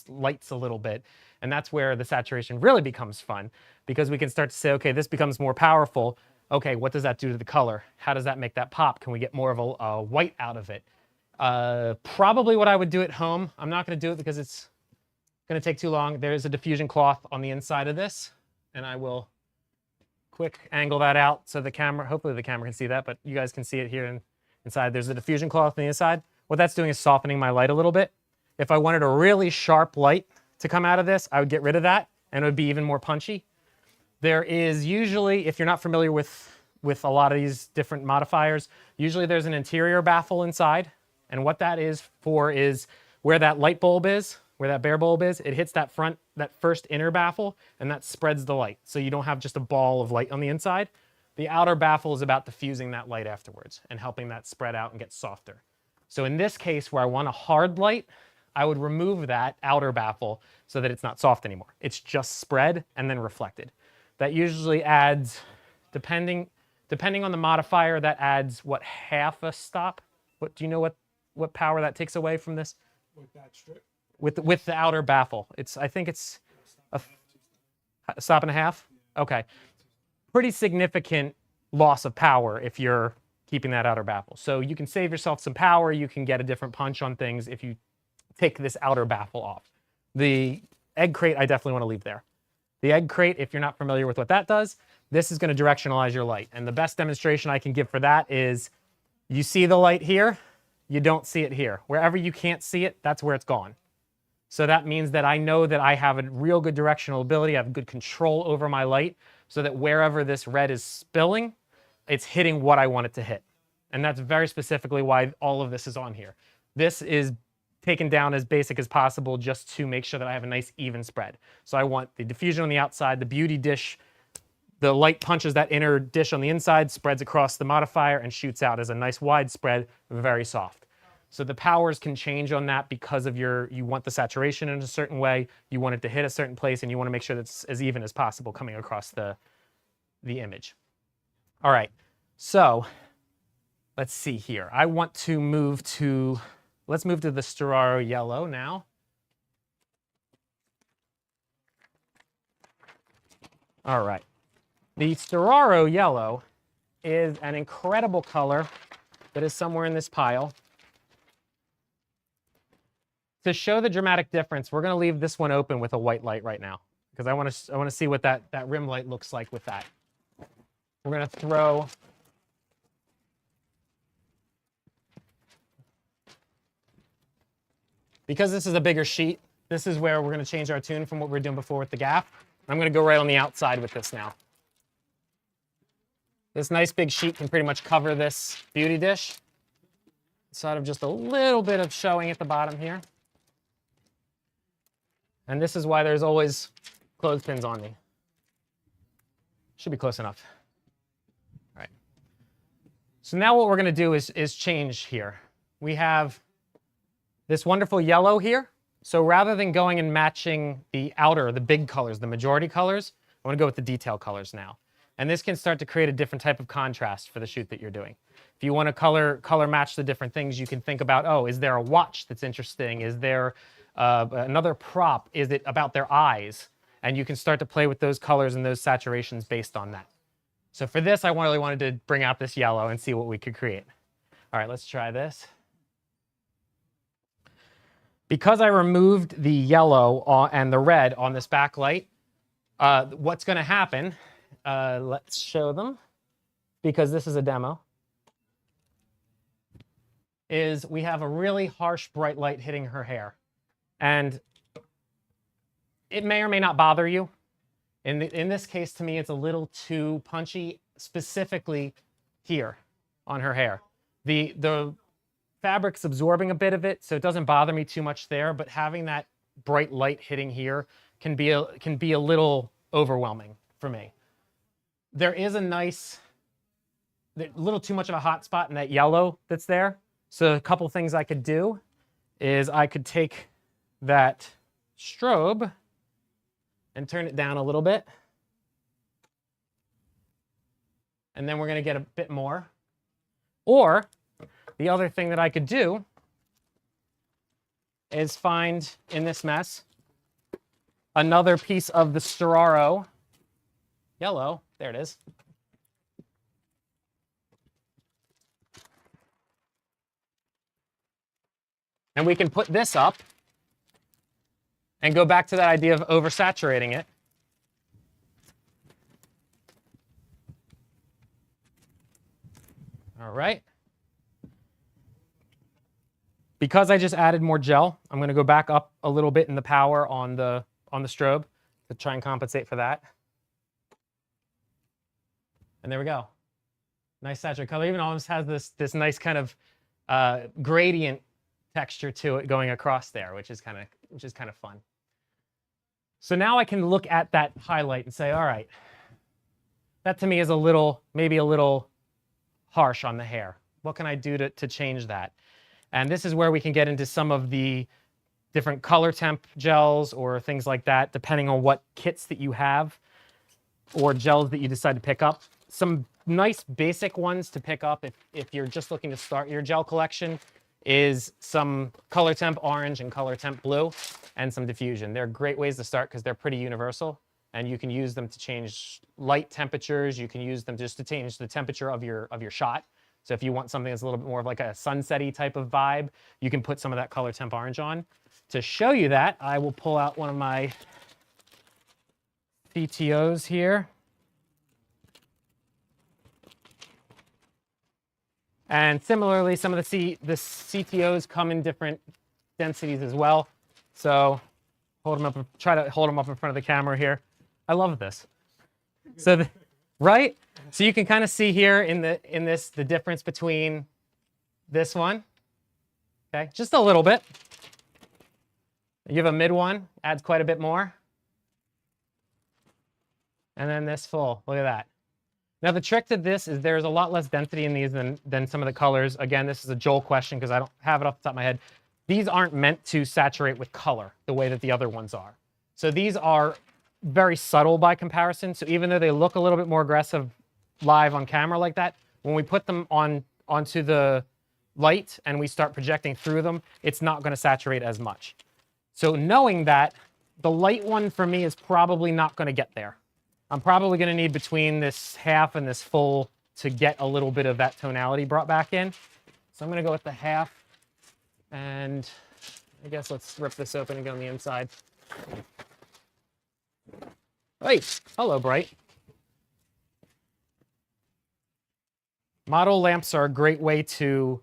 lights a little bit. And that's where the saturation really becomes fun, because we can start to say, okay, this becomes more powerful. Okay, what does that do to the color? How does that make that pop? Can we get more of a white out of it? Probably what I would do at home. I'm not going to do it because it's going to take too long. There's a diffusion cloth on the inside of this, and I will quick angle that out so the camera, hopefully the camera can see that, but you guys can see it here inside. There's a diffusion cloth on the inside. What that's doing is softening my light a little bit. If I wanted a really sharp light to come out of this, I would get rid of that, and it would be even more punchy. There is usually, if you're not familiar with a lot of these different modifiers, usually there's an interior baffle inside. And what that is for is where that light bulb is, where that bare bulb is, it hits that first inner baffle, and that spreads the light. So you don't have just a ball of light on the inside. The outer baffle is about diffusing that light afterwards and helping that spread out and get softer. So in this case, where I want a hard light, I would remove that outer baffle so that it's not soft anymore. It's just spread and then reflected. That usually adds, depending on the modifier, that adds, what, half a stop? What, do you know what power that takes away from this? With that strip? With the outer baffle. I think it's a stop and a half? Okay. Pretty significant loss of power if you're keeping that outer baffle. So you can save yourself some power. You can get a different punch on things if you take this outer baffle off. The egg crate, I definitely want to leave there. The egg crate, if you're not familiar with what that does, this is going to directionalize your light. And the best demonstration I can give for that is you see the light here, you don't see it here. Wherever you can't see it, that's where it's gone. So that means that I know that I have a real good directional ability, I have good control over my light, so that wherever this red is spilling, it's hitting what I want it to hit. And that's very specifically why all of this is on here. This is taken down as basic as possible just to make sure that I have a nice even spread. So I want the diffusion on the outside, the beauty dish, the light punches that inner dish on the inside, spreads across the modifier, and shoots out as a nice wide spread, very soft. So the powers can change on that because of you want the saturation in a certain way, you want it to hit a certain place, and you want to make sure that's as even as possible coming across the image. All right, so let's see here. I want to move to, let's move to the Storaro yellow now. All right. The Storaro yellow is an incredible color that is somewhere in this pile. To show the dramatic difference, we're going to leave this one open with a white light right now, because I want to see what that rim light looks like with that. We're going to throw because this is a bigger sheet, this is where we're going to change our tune from what we were doing before with the gap. I'm going to go right on the outside with this now. This nice big sheet can pretty much cover this beauty dish, inside of just a little bit of showing at the bottom here. And this is why there's always clothespins on me. Should be close enough. All right. So now what we're going to do is change here. We have this wonderful yellow here. So rather than going and matching the outer, the big colors, the majority colors, I want to go with the detail colors now. And this can start to create a different type of contrast for the shoot that you're doing. If you want to color match the different things, you can think about, oh, is there a watch that's interesting? Is there another prop? Is it about their eyes? And you can start to play with those colors and those saturations based on that. So for this, I really wanted to bring out this yellow and see what we could create. All right, let's try this. Because I removed the yellow and the red on this backlight, what's going to happen, let's show them, because this is a demo, is we have a really harsh bright light hitting her hair. And it may or may not bother you. In this case, to me, it's a little too punchy, specifically here on her hair. The fabric's absorbing a bit of it, so it doesn't bother me too much there, but having that bright light hitting here can be a little overwhelming for me. There is a little too much of a hot spot in that yellow that's there. So a couple things I could do is I could take that strobe and turn it down a little bit. And then we're going to get a bit more. Or the other thing that I could do is find in this mess another piece of the Storaro yellow. There it is. And we can put this up and go back to that idea of oversaturating it. All right. Because I just added more gel, I'm going to go back up a little bit in the power on the strobe to try and compensate for that. And there we go. Nice saturated color. Even almost has this nice kind of gradient texture to it going across there, which is kind of fun. So now I can look at that highlight and say, all right, that to me is maybe a little harsh on the hair. What can I do to change that? And this is where we can get into some of the different color temp gels or things like that, depending on what kits that you have or gels that you decide to pick up. Some nice basic ones to pick up if you're just looking to start your gel collection is some color temp orange and color temp blue and some diffusion. They're great ways to start because they're pretty universal, and you can use them to change light temperatures. You can use them just to change the temperature of your shot. So if you want something that's a little bit more of like a sunset-y type of vibe, you can put some of that color temp orange on. To show you that, I will pull out one of my CTOs here. And similarly, some of the CTOs come in different densities as well. So try to hold them up in front of the camera here. I love this. So, right? So you can kind of see here in this the difference between this one, okay, just a little bit. You have a mid one, adds quite a bit more. And then this full, look at that. Now the trick to this is there's a lot less density in these than some of the colors. Again, this is a Joel question because I don't have it off the top of my head. These aren't meant to saturate with color the way that the other ones are. So these are very subtle by comparison. So even though they look a little bit more aggressive live on camera like that, when we put them onto the light and we start projecting through them, it's not going to saturate as much. So knowing that, the light one for me is probably not going to get there. I'm probably going to need between this half and this full to get a little bit of that tonality brought back in. So I'm going to go with the half, and I guess let's rip this open and go on the inside. Hey, hello, Bright. Model lamps are a great way to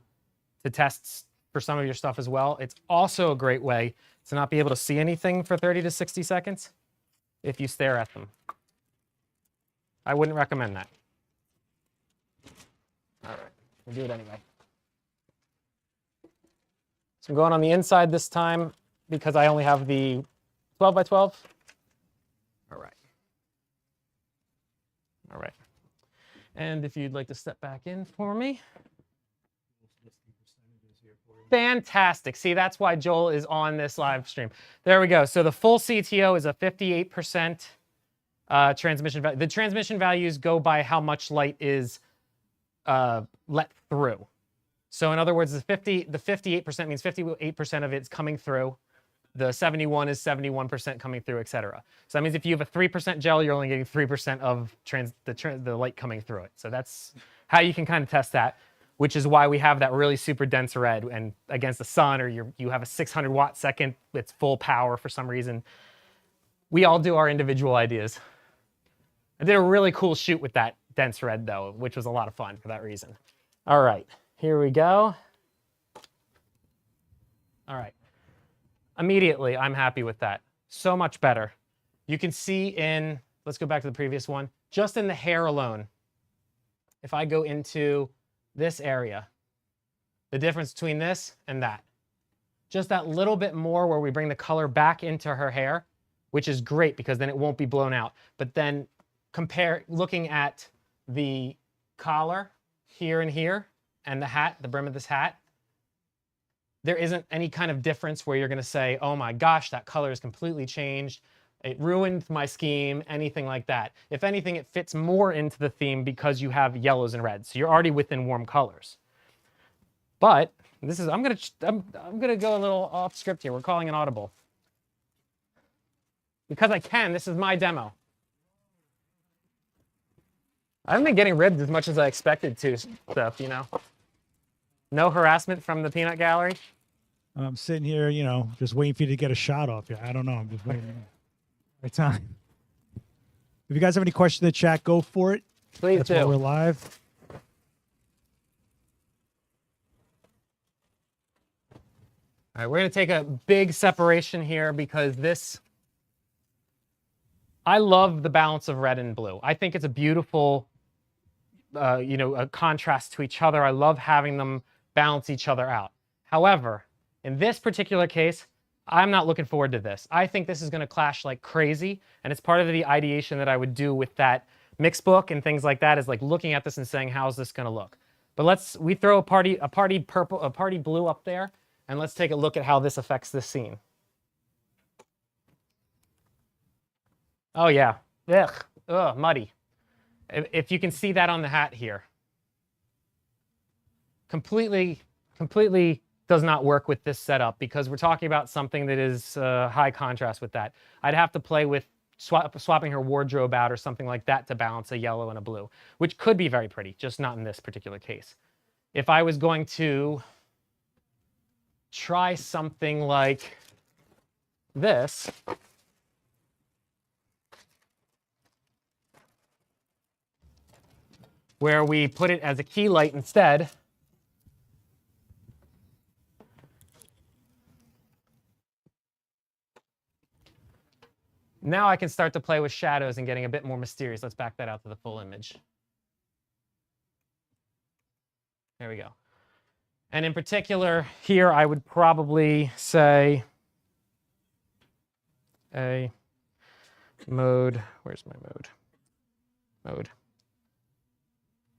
test for some of your stuff as well. It's also a great way to not be able to see anything for 30 to 60 seconds if you stare at them. I wouldn't recommend that. All right, we'll do it anyway. So I'm going on the inside this time because I only have the 12 by 12. All right. All right. And if you'd like to step back in for me. Fantastic. See, that's why Joel is on this live stream. There we go. So the full CTO is a 58%. transmission value. The transmission values go by how much light is let through. So in other words, the 58% means 58% of it's coming through. The 71 is 71% coming through, etc. So that means if you have a 3% gel, you're only getting 3% of the light coming through it. So that's how you can kind of test that, which is why we have that really super dense red. And against the sun, or you have a 600 watt second, it's full power for some reason. We all do our individual ideas. I did a really cool shoot with that dense red though, which was a lot of fun for that reason. All right, here we go. All right. Immediately, I'm happy with that. So much better. You can see in, let's go back to the previous one, just in the hair alone, if I go into this area, the difference between this and that, just that little bit more where we bring the color back into her hair, which is great because then it won't be blown out. But then looking at the collar here and here, and the hat, the brim of this hat, there isn't any kind of difference where you're going to say, oh my gosh, that color is completely changed. It ruined my scheme, anything like that. If anything, it fits more into the theme because you have yellows and reds. So you're already within warm colors. But this is, I'm gonna go a little off script here. We're calling an audible. Because I can, this is my demo. I haven't been getting ribbed as much as I expected to stuff, you know. No harassment from the peanut gallery. I'm sitting here, you know, just waiting for you to get a shot off you. I don't know. I'm just waiting. Right time. If you guys have any questions in the chat, go for it. Please That's do. why we're live. All right, we're going to take a big separation here because I love the balance of red and blue. I think it's a beautiful, you know, a contrast to each other. I love having them balance each other out. However, in this particular case, I'm not looking forward to this. I think this is going to clash like crazy, and it's part of the ideation that I would do with that mix book and things like that, is like looking at this and saying, how's this going to look? But we throw a party purple, a party blue up there, and let's take a look at how this affects this scene. Oh yeah, ugh, muddy. If you can see that on the hat here. Completely does not work with this setup because we're talking about something that is high contrast with that. I'd have to play with swapping her wardrobe out or something like that to balance a yellow and a blue, which could be very pretty, just not in this particular case. If I was going to try something like this, where we put it as a key light instead, now I can start to play with shadows and getting a bit more mysterious. Let's back that out to the full image. There we go. And in particular, here I would probably say a mode. Where's my mode? Mode.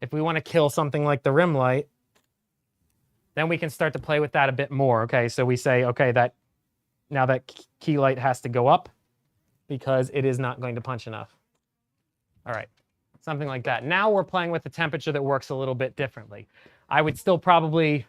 If we want to kill something like the rim light, then we can start to play with that a bit more. Okay, so we say, okay, now that key light has to go up because it is not going to punch enough. All right, something like that. Now we're playing with the temperature that works a little bit differently. I would still probably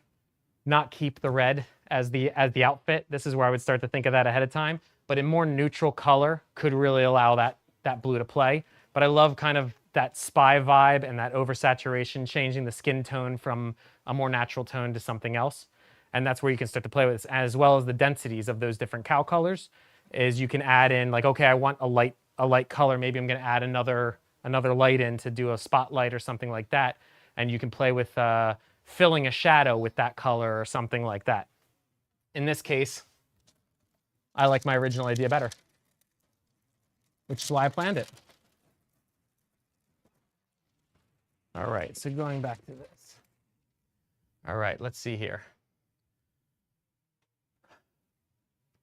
not keep the red as the outfit. This is where I would start to think of that ahead of time. But a more neutral color could really allow that blue to play. But I love kind of that spy vibe and that oversaturation, changing the skin tone from a more natural tone to something else. And that's where you can start to play with this, as well as the densities of those different cow colors. Is you can add in like, okay, I want a light color. Maybe I'm going to add another light in to do a spotlight or something like that. And you can play with filling a shadow with that color or something like that. In this case, I like my original idea better, which is why I planned it. All right, so going back to this. All right, let's see here.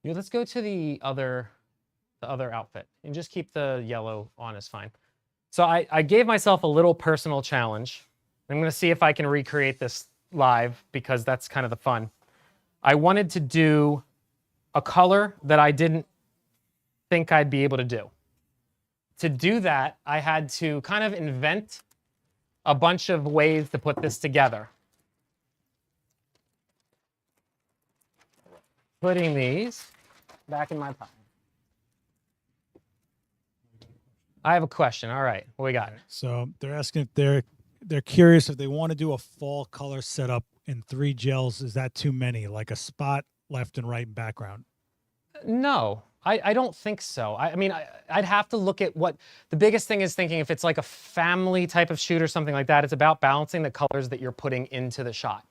Yeah, let's go to the other outfit and just keep the yellow on is fine. So I gave myself a little personal challenge. I'm going to see if I can recreate this live because that's kind of the fun. I wanted to do a color that I didn't think I'd be able to do. to do that, I had to kind of invent a bunch of ways to put this together. Putting these back in my pocket. I have a question. All right, what we got? So they're asking if they're curious if they want to do a fall color setup in 3 gels. Is that too many? Like a spot, left and right, and background? No, I don't think so. I mean, I'd have to look at what the biggest thing is thinking if it's like a family type of shoot or something like that, it's about balancing the colors that you're putting into the shot.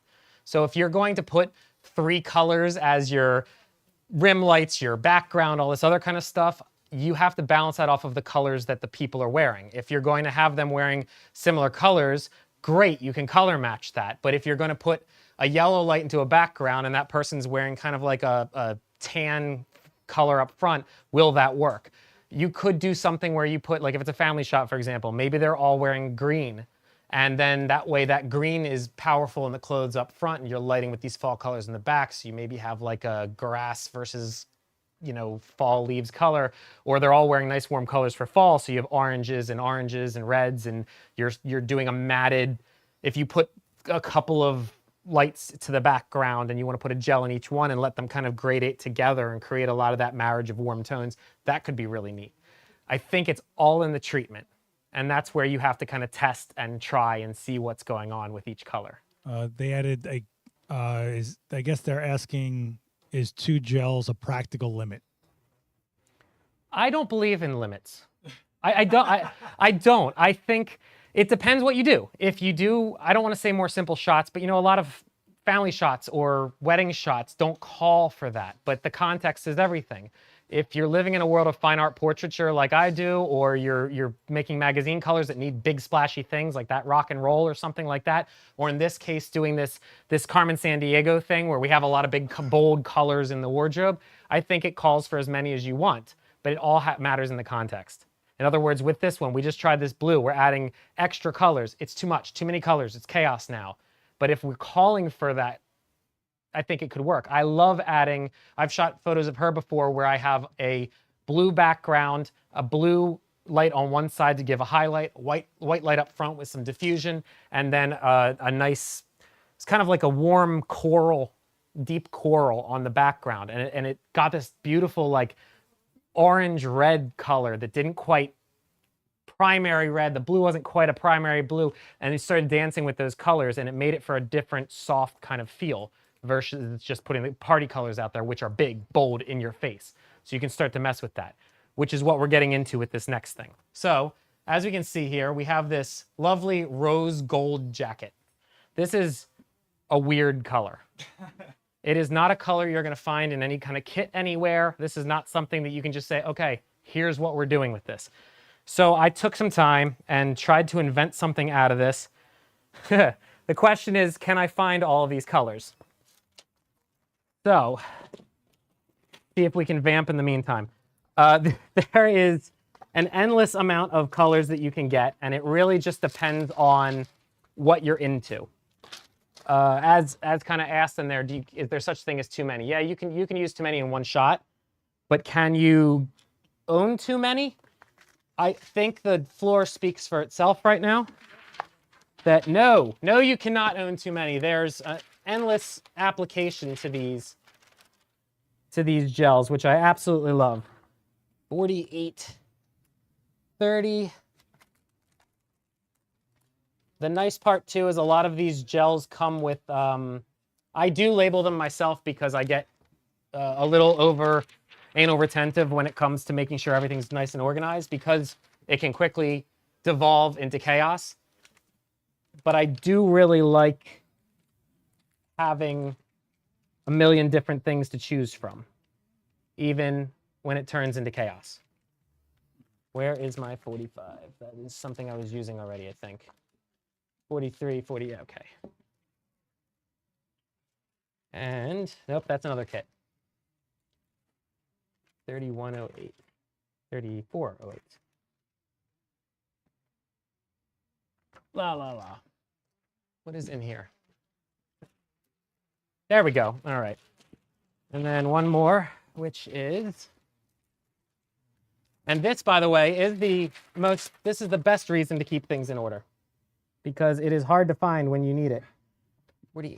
So if you're going to put 3 colors as your rim lights, your background, all this other kind of stuff, you have to balance that off of the colors that the people are wearing. If you're going to have them wearing similar colors, great, you can color match that. But if you're going to put a yellow light into a background and that person's wearing kind of like a tan color up front, will that work? You could do something where you put, like if it's a family shot, for example, maybe they're all wearing green. And then that way that green is powerful in the clothes up front and you're lighting with these fall colors in the back. So you maybe have like a grass versus, you know, fall leaves color, or they're all wearing nice warm colors for fall. So you have oranges and reds, and you're doing a matted, if you put a couple of lights to the background and you want to put a gel in each one and let them kind of gradate together and create a lot of that marriage of warm tones, that could be really neat. I think it's all in the treatment. And that's where you have to kind of test and try and see what's going on with each color. They added I guess they're asking, is 2 gels a practical limit? I don't believe in limits. I don't. I think it depends what you do. If you do, I don't want to say more simple shots, but you know, a lot of family shots or wedding shots don't call for that, but the context is everything. If you're living in a world of fine art portraiture like I do, or you're making magazine colors that need big splashy things like that rock and roll or something like that, or in this case doing this Carmen Sandiego thing where we have a lot of big bold colors in the wardrobe, I think it calls for as many as you want, but it all matters in the context. In other words, with this one, we just tried this blue. We're adding extra colors. It's too much, too many colors. It's chaos now. But if we're calling for that, I think it could work. I love adding, I've shot photos of her before where I have a blue background, a blue light on one side to give a highlight, white light up front with some diffusion, and then a nice, it's kind of like a warm coral, deep coral on the background. And it got this beautiful like orange red color that didn't quite primary red. The blue wasn't quite a primary blue. And it started dancing with those colors and it made it for a different soft kind of feel versus just putting the party colors out there, which are big, bold, in your face. So you can start to mess with that, which is what we're getting into with this next thing. So as we can see here, we have this lovely rose gold jacket. This is a weird color. It is not a color you're going to find in any kind of kit anywhere. This is not something that you can just say, okay, here's what we're doing with this. So I took some time and tried to invent something out of this. The question is, can I find all of these colors? So, see if we can vamp in the meantime. There is an endless amount of colors that you can get, and it really just depends on what you're into. As kind of asked in there, is there such thing as too many? Yeah, you can use too many in one shot, but can you own too many? I think the floor speaks for itself right now. That no, you cannot own too many. There's an endless application to these gels, which I absolutely love. 48, 30. The nice part too is a lot of these gels come with, I do label them myself because I get a little anal retentive when it comes to making sure everything's nice and organized, because it can quickly devolve into chaos. But I do really like having a million different things to choose from, even when it turns into chaos. Where is my 45? That is something I was using already, I think. 43, 40, okay. And, nope, that's another kit. 3108, 3408. La, la, la. What is in here? There we go, all right. And then one more, which is And this, by the way, is this is the best reason to keep things in order because it is hard to find when you need it. What do you?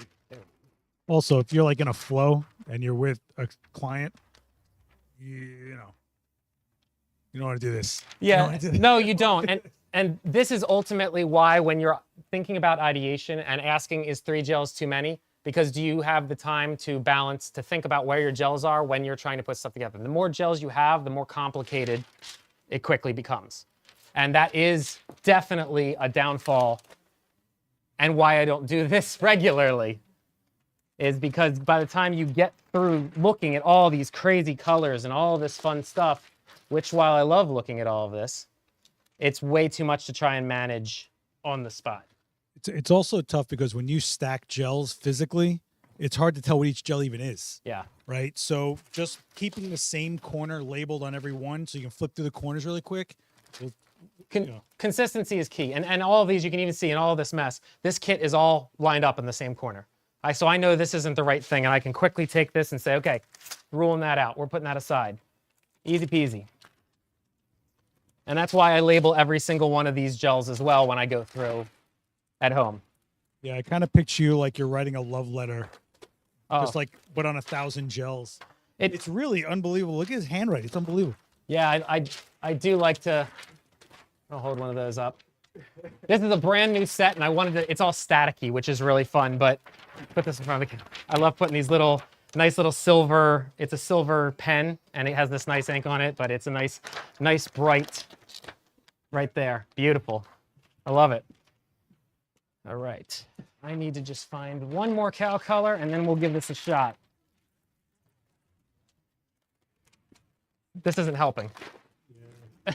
Also, if you're like in a flow and you're with a client, you don't want to do this. Yeah, no, you don't. And this is ultimately why when you're thinking about ideation and asking, is 3 gels too many? Because do you have the time to balance, to think about where your gels are when you're trying to put stuff together? The more gels you have, the more complicated it quickly becomes. And that is definitely a downfall. And why I don't do this regularly is because by the time you get through looking at all these crazy colors and all this fun stuff, which while I love looking at all of this, it's way too much to try and manage on the spot. It's also tough because when you stack gels physically, it's hard to tell what each gel even is. Yeah. Right. So just keeping the same corner labeled on every one so you can flip through the corners really quick. Consistency is key. And all of these, you can even see in all of this mess, this kit is all lined up in the same corner. So I know this isn't the right thing, and I can quickly take this and say, okay, ruling that out. We're putting that aside. Easy peasy. And that's why I label every single one of these gels as well when I go through at home. Yeah, I kind of picture you like you're writing a love letter. Oh. Just like, but on 1,000 gels. It's really unbelievable. Look at his handwriting. It's unbelievable. Yeah, I do like to, I'll hold one of those up. This is a brand new set, and I wanted to, it's all staticky, which is really fun, but put this in front of the camera. I love putting these nice little silver, it's a silver pen, and it has this nice ink on it, but it's a nice bright, right there. Beautiful. I love it. All right. I need to just find one more cow color, and then we'll give this a shot. This isn't helping. Yeah.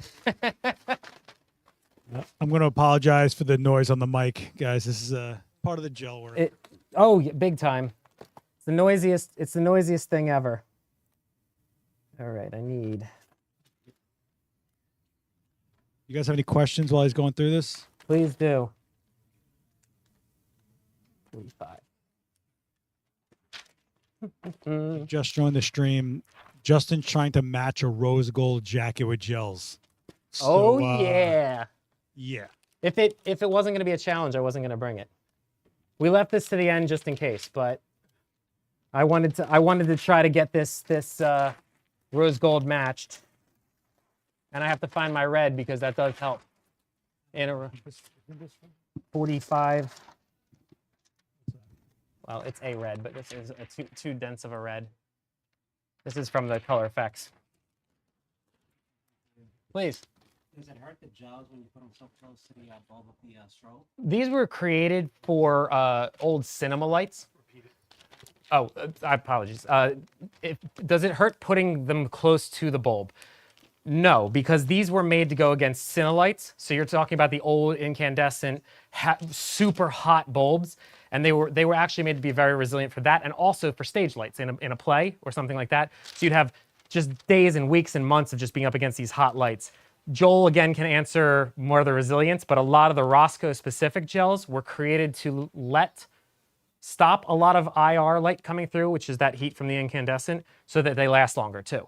I'm going to apologize for the noise on the mic, guys. This is part of the gel work. Oh, yeah, big time. It's the noisiest thing ever. All right, I need. You guys have any questions while he's going through this? Please do. 45. Just joined the stream. Justin's trying to match a rose gold jacket with gels. So, yeah. Yeah. If it wasn't going to be a challenge, I wasn't going to bring it. We left this to the end just in case, but I wanted to try to get this rose gold matched, and I have to find my red because that does help. In a 45. Well, it's a red, but this is too dense of a red. This is from the Color Effects. Please. Does it hurt the gels when you put them so close to the bulb of the strobe? These were created for old cinema lights. Oh, I apologize. Does it hurt putting them close to the bulb? No, because these were made to go against cinelights. So you're talking about the old incandescent, super hot bulbs, and they were actually made to be very resilient for that, and also for stage lights in a play or something like that. So you'd have just days and weeks and months of just being up against these hot lights. Joel, again, can answer more of the resilience, but a lot of the Rosco-specific gels were created to stop a lot of IR light coming through, which is that heat from the incandescent, so that they last longer, too.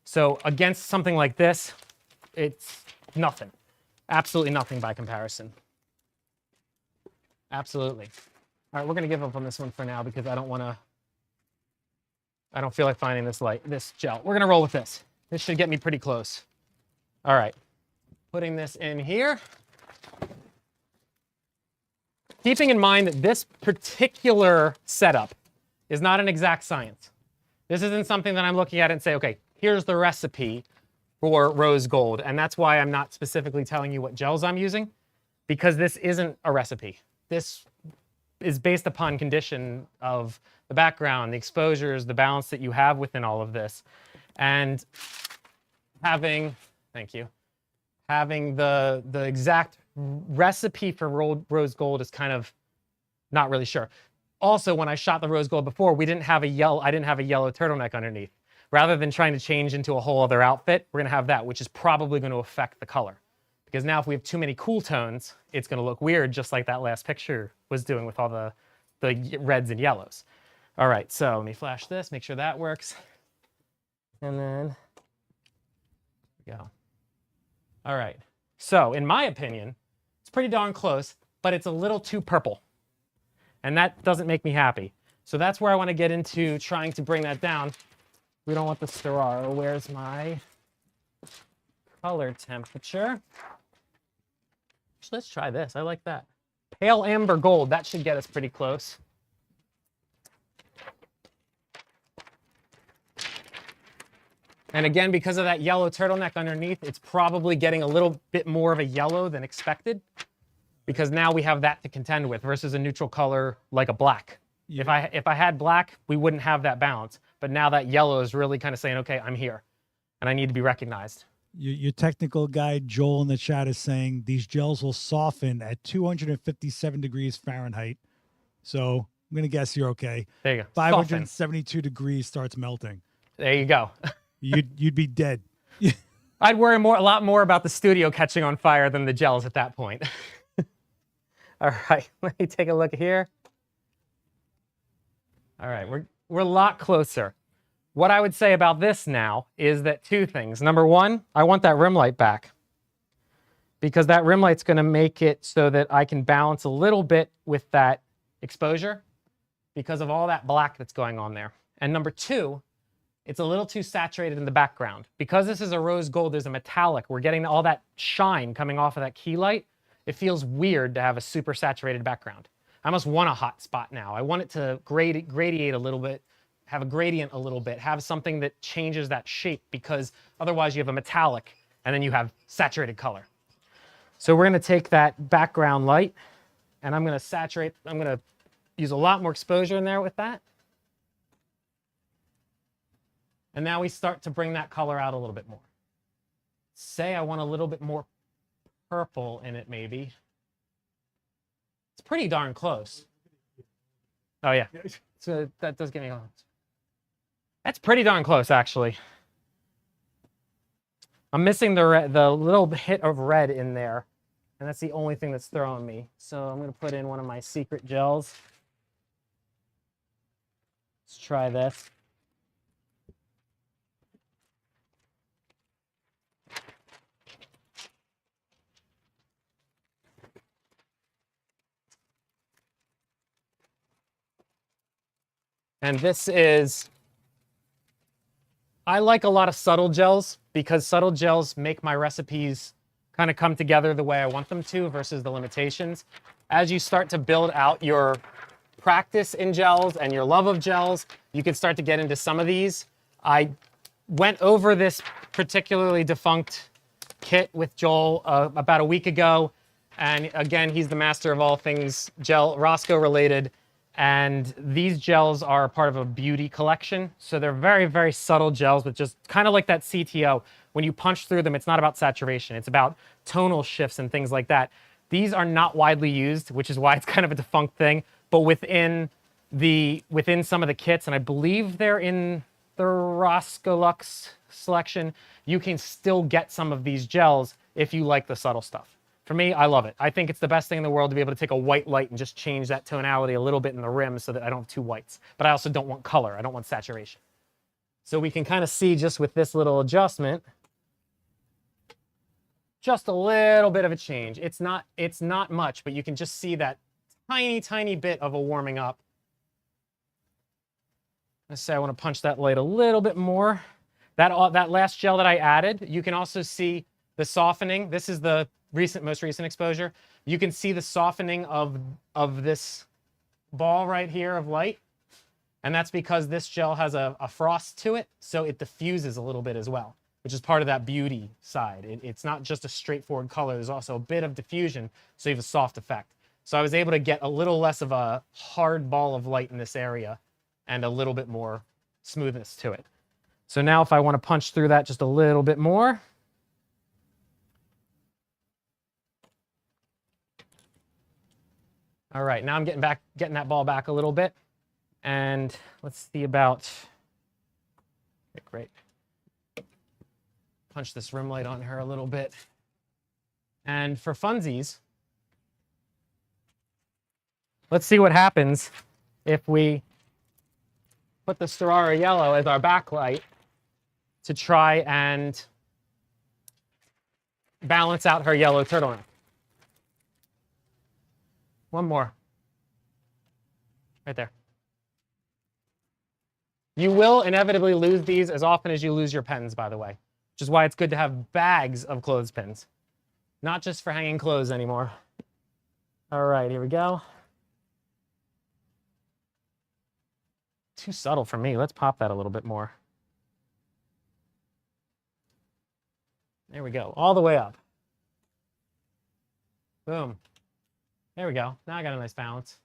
So against something like this, it's nothing. Absolutely nothing by comparison. Absolutely. All right, we're going to give up on this one for now because I don't feel like finding this gel. We're going to roll with this. This should get me pretty close. All right, putting this in here. Keeping in mind that this particular setup is not an exact science. This isn't something that I'm looking at and say, okay, here's the recipe for rose gold. And that's why I'm not specifically telling you what gels I'm using, because this isn't a recipe. This is based upon condition of the background, the exposures, the balance that you have within all of this. And having the exact recipe for rose gold is kind of not really sure. Also, when I shot the rose gold before, I didn't have a yellow turtleneck underneath. Rather than trying to change into a whole other outfit, we're gonna have that, which is probably gonna affect the color. Because now if we have too many cool tones, it's gonna look weird, just like that last picture was doing with all the reds and yellows. All right, so let me flash this, make sure that works. And then, here we go. All right. So in my opinion, it's pretty darn close, but it's a little too purple. And that doesn't make me happy. So that's where I want to get into trying to bring that down. We don't want the Ferraro. Where's my color temperature? Let's try this. I like that. Pale amber gold. That should get us pretty close. And again, because of that yellow turtleneck underneath, it's probably getting a little bit more of a yellow than expected, because now we have that to contend with versus a neutral color like a black. Yeah. If I had black, we wouldn't have that balance. But now that yellow is really kind of saying, okay, I'm here and I need to be recognized. Your technical guy, Joel, in the chat is saying these gels will soften at 257 degrees Fahrenheit. So I'm going to guess you're okay. There you go. 572 degrees starts melting. There you go. You'd be dead. I'd worry a lot more about the studio catching on fire than the gels at that point. All right, let me take a look here. All right, we're a lot closer. What I would say about this now is that two things. Number one, I want that rim light back, because that rim light's going to make it so that I can balance a little bit with that exposure because of all that black that's going on there. And number two, it's a little too saturated in the background. Because this is a rose gold, there's a metallic. We're getting all that shine coming off of that key light. It feels weird to have a super saturated background. I almost want a hot spot now. I want it to gradiate a little bit, have a gradient a little bit, have something that changes that shape, because otherwise you have a metallic and then you have saturated color. So we're going to take that background light and I'm going to saturate. I'm going to use a lot more exposure in there with that. And now we start to bring that color out a little bit more. Say I want a little bit more purple in it, maybe. It's pretty darn close. Oh, yeah. So that does give me a... That's pretty darn close, actually. I'm missing the little hit of red in there, and that's the only thing that's throwing me. So I'm going to put in one of my secret gels. Let's try this. And this is, I like a lot of subtle gels because subtle gels make my recipes kind of come together the way I want them to versus the limitations. As you start to build out your practice in gels and your love of gels, you can start to get into some of these. I went over this particularly defunct kit with Joel about a week ago. And again, he's the master of all things gel, Rosco related. And these gels are part of a beauty collection. So they're very, very subtle gels with just kind of like that CTO. When you punch through them, it's not about saturation. It's about tonal shifts and things like that. These are not widely used, which is why it's kind of a defunct thing. But within some of the kits, and I believe they're in the Rosco Lux selection, you can still get some of these gels if you like the subtle stuff. For me, I love it. I think it's the best thing in the world to be able to take a white light and just change that tonality a little bit in the rim so that I don't have two whites. But I also don't want color. I don't want saturation. So we can kind of see just with this little adjustment, just a little bit of a change. It's not much, but you can just see that tiny, tiny bit of a warming up. Let's say I want to punch that light a little bit more. That last gel that I added, you can also see the softening. This is the most recent exposure. You can see the softening of this ball right here of light. And that's because this gel has a frost to it, so it diffuses a little bit as well, which is part of that beauty side. It's not just a straightforward color. There's also a bit of diffusion, so you have a soft effect. So I was able to get a little less of a hard ball of light in this area and a little bit more smoothness to it. So now if I want to punch through that just a little bit more, all right, now I'm getting that ball back a little bit. And let's see about, okay, great. Punch this rim light on her a little bit. And for funsies, let's see what happens if we put the Ferrari yellow as our backlight to try and balance out her yellow turtleneck. One more. Right there. You will inevitably lose these as often as you lose your pens, by the way, which is why it's good to have bags of clothespins, not just for hanging clothes anymore. All right, here we go. Too subtle for me. Let's pop that a little bit more. There we go, all the way up. Boom. There we go. Now I got a nice balance.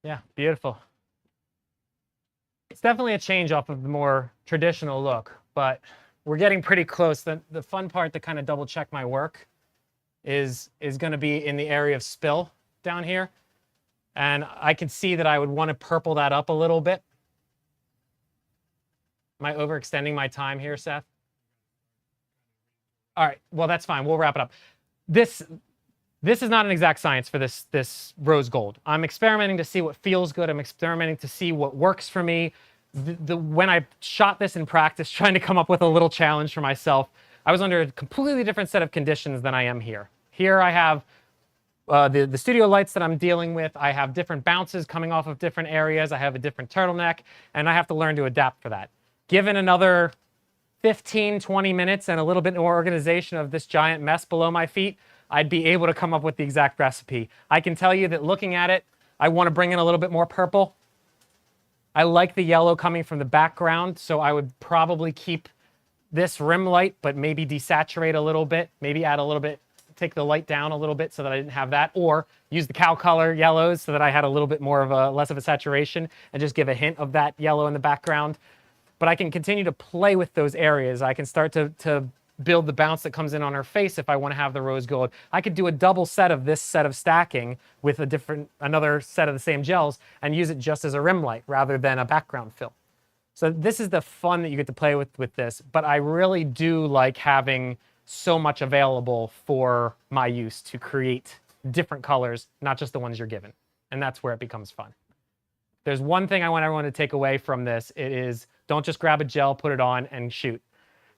Yeah, beautiful. It's definitely a change off of the more traditional look, but we're getting pretty close. The fun part to kind of double check my work is going to be in the area of spill down here. And I can see that I would want to purple that up a little bit. Am I overextending my time here, Seth? All right, well, that's fine. We'll wrap it up. This is not an exact science for this rose gold. I'm experimenting to see what feels good. I'm experimenting to see what works for me. When I shot this in practice, trying to come up with a little challenge for myself, I was under a completely different set of conditions than I am here. Here I have the studio lights that I'm dealing with. I have different bounces coming off of different areas. I have a different turtleneck, and I have to learn to adapt for that. Given another 15, 20 minutes and a little bit more organization of this giant mess below my feet, I'd be able to come up with the exact recipe. I can tell you that looking at it, I want to bring in a little bit more purple. I like the yellow coming from the background, so I would probably keep this rim light, but maybe desaturate a little bit, maybe add a little bit, take the light down a little bit so that I didn't have that, or use the cow color yellows so that I had a little bit more of less of a saturation and just give a hint of that yellow in the background. But I can continue to play with those areas. I can start to build the bounce that comes in on her face if I want to have the rose gold. I could do a double set of this set of stacking with another set of the same gels and use it just as a rim light rather than a background fill. So this is the fun that you get to play with this, but I really do like having so much available for my use to create different colors, not just the ones you're given. And that's where it becomes fun. There's one thing I want everyone to take away from this. It is, don't just grab a gel, put it on, and shoot.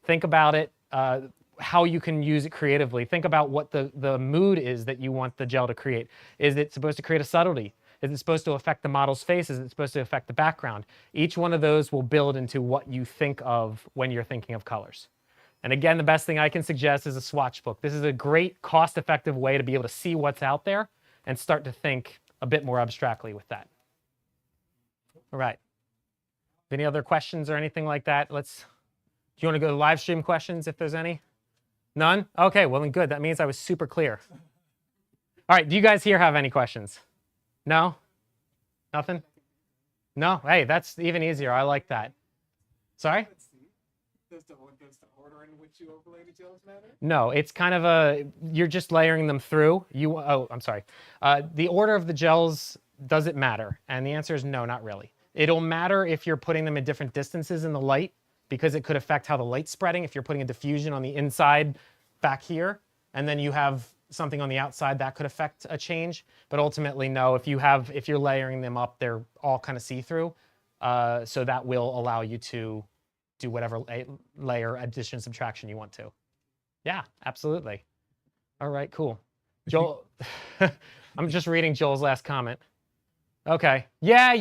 Think about it, how you can use it creatively. Think about what the mood is that you want the gel to create. Is it supposed to create a subtlety? Is it supposed to affect the model's face? Is it supposed to affect the background? Each one of those will build into what you think of when you're thinking of colors. And again, the best thing I can suggest is a swatch book. This is a great cost-effective way to be able to see what's out there and start to think a bit more abstractly with that. All right. Any other questions or anything like that? Do you want to go to live stream questions if there's any? None? Okay, well then good. That means I was super clear. All right, do you guys here have any questions? No? Nothing? No? Hey, that's even easier. I like that. Sorry? Does the order in which you overlay the gels matter? No, it's kind of you're just layering them through. Oh, I'm sorry. The order of the gels, does it matter? And the answer is no, not really. It'll matter if you're putting them at different distances in the light, because it could affect how the light's spreading. If you're putting a diffusion on the inside back here, and then you have something on the outside, that could affect a change. But ultimately, no, if you're layering them up, they're all kind of see-through. So that will allow you to do whatever layer addition, subtraction you want to. Yeah, absolutely. All right, cool. Joel, I'm just reading Joel's last comment. Okay. Yeah,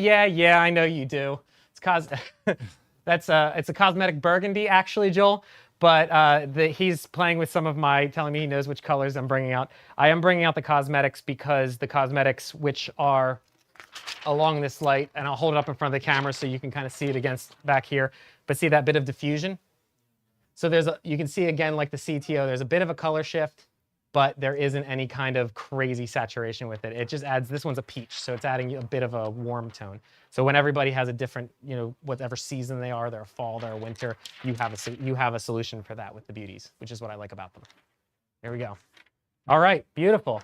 I know you do. It's it's a cosmetic burgundy, actually, Joel. But he's playing with some of telling me he knows which colors I'm bringing out. I am bringing out the cosmetics because the cosmetics, which are along this light, and I'll hold it up in front of the camera so you can kind of see it against back here. But see that bit of diffusion? So you can see again, like the CTO, there's a bit of a color shift, but there isn't any kind of crazy saturation with it. It just adds, this one's a peach, so it's adding a bit of a warm tone. So when everybody has a different, whatever season they are, they're fall, they're winter, you have a solution for that with the beauties, which is what I like about them. There we go. All right, beautiful.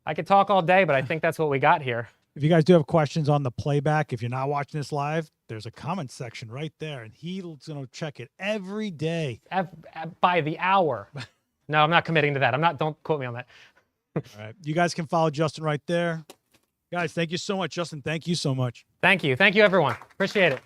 I could talk all day, but I think that's what we got here. If you guys do have questions on the playback, if you're not watching this live, there's a comment section right there, and he's going to check it every day. By the hour. No, I'm not committing to that. Don't quote me on that. All right. You guys can follow Justin right there. Guys, thank you so much. Justin, thank you so much. Thank you. Thank you, everyone. Appreciate it.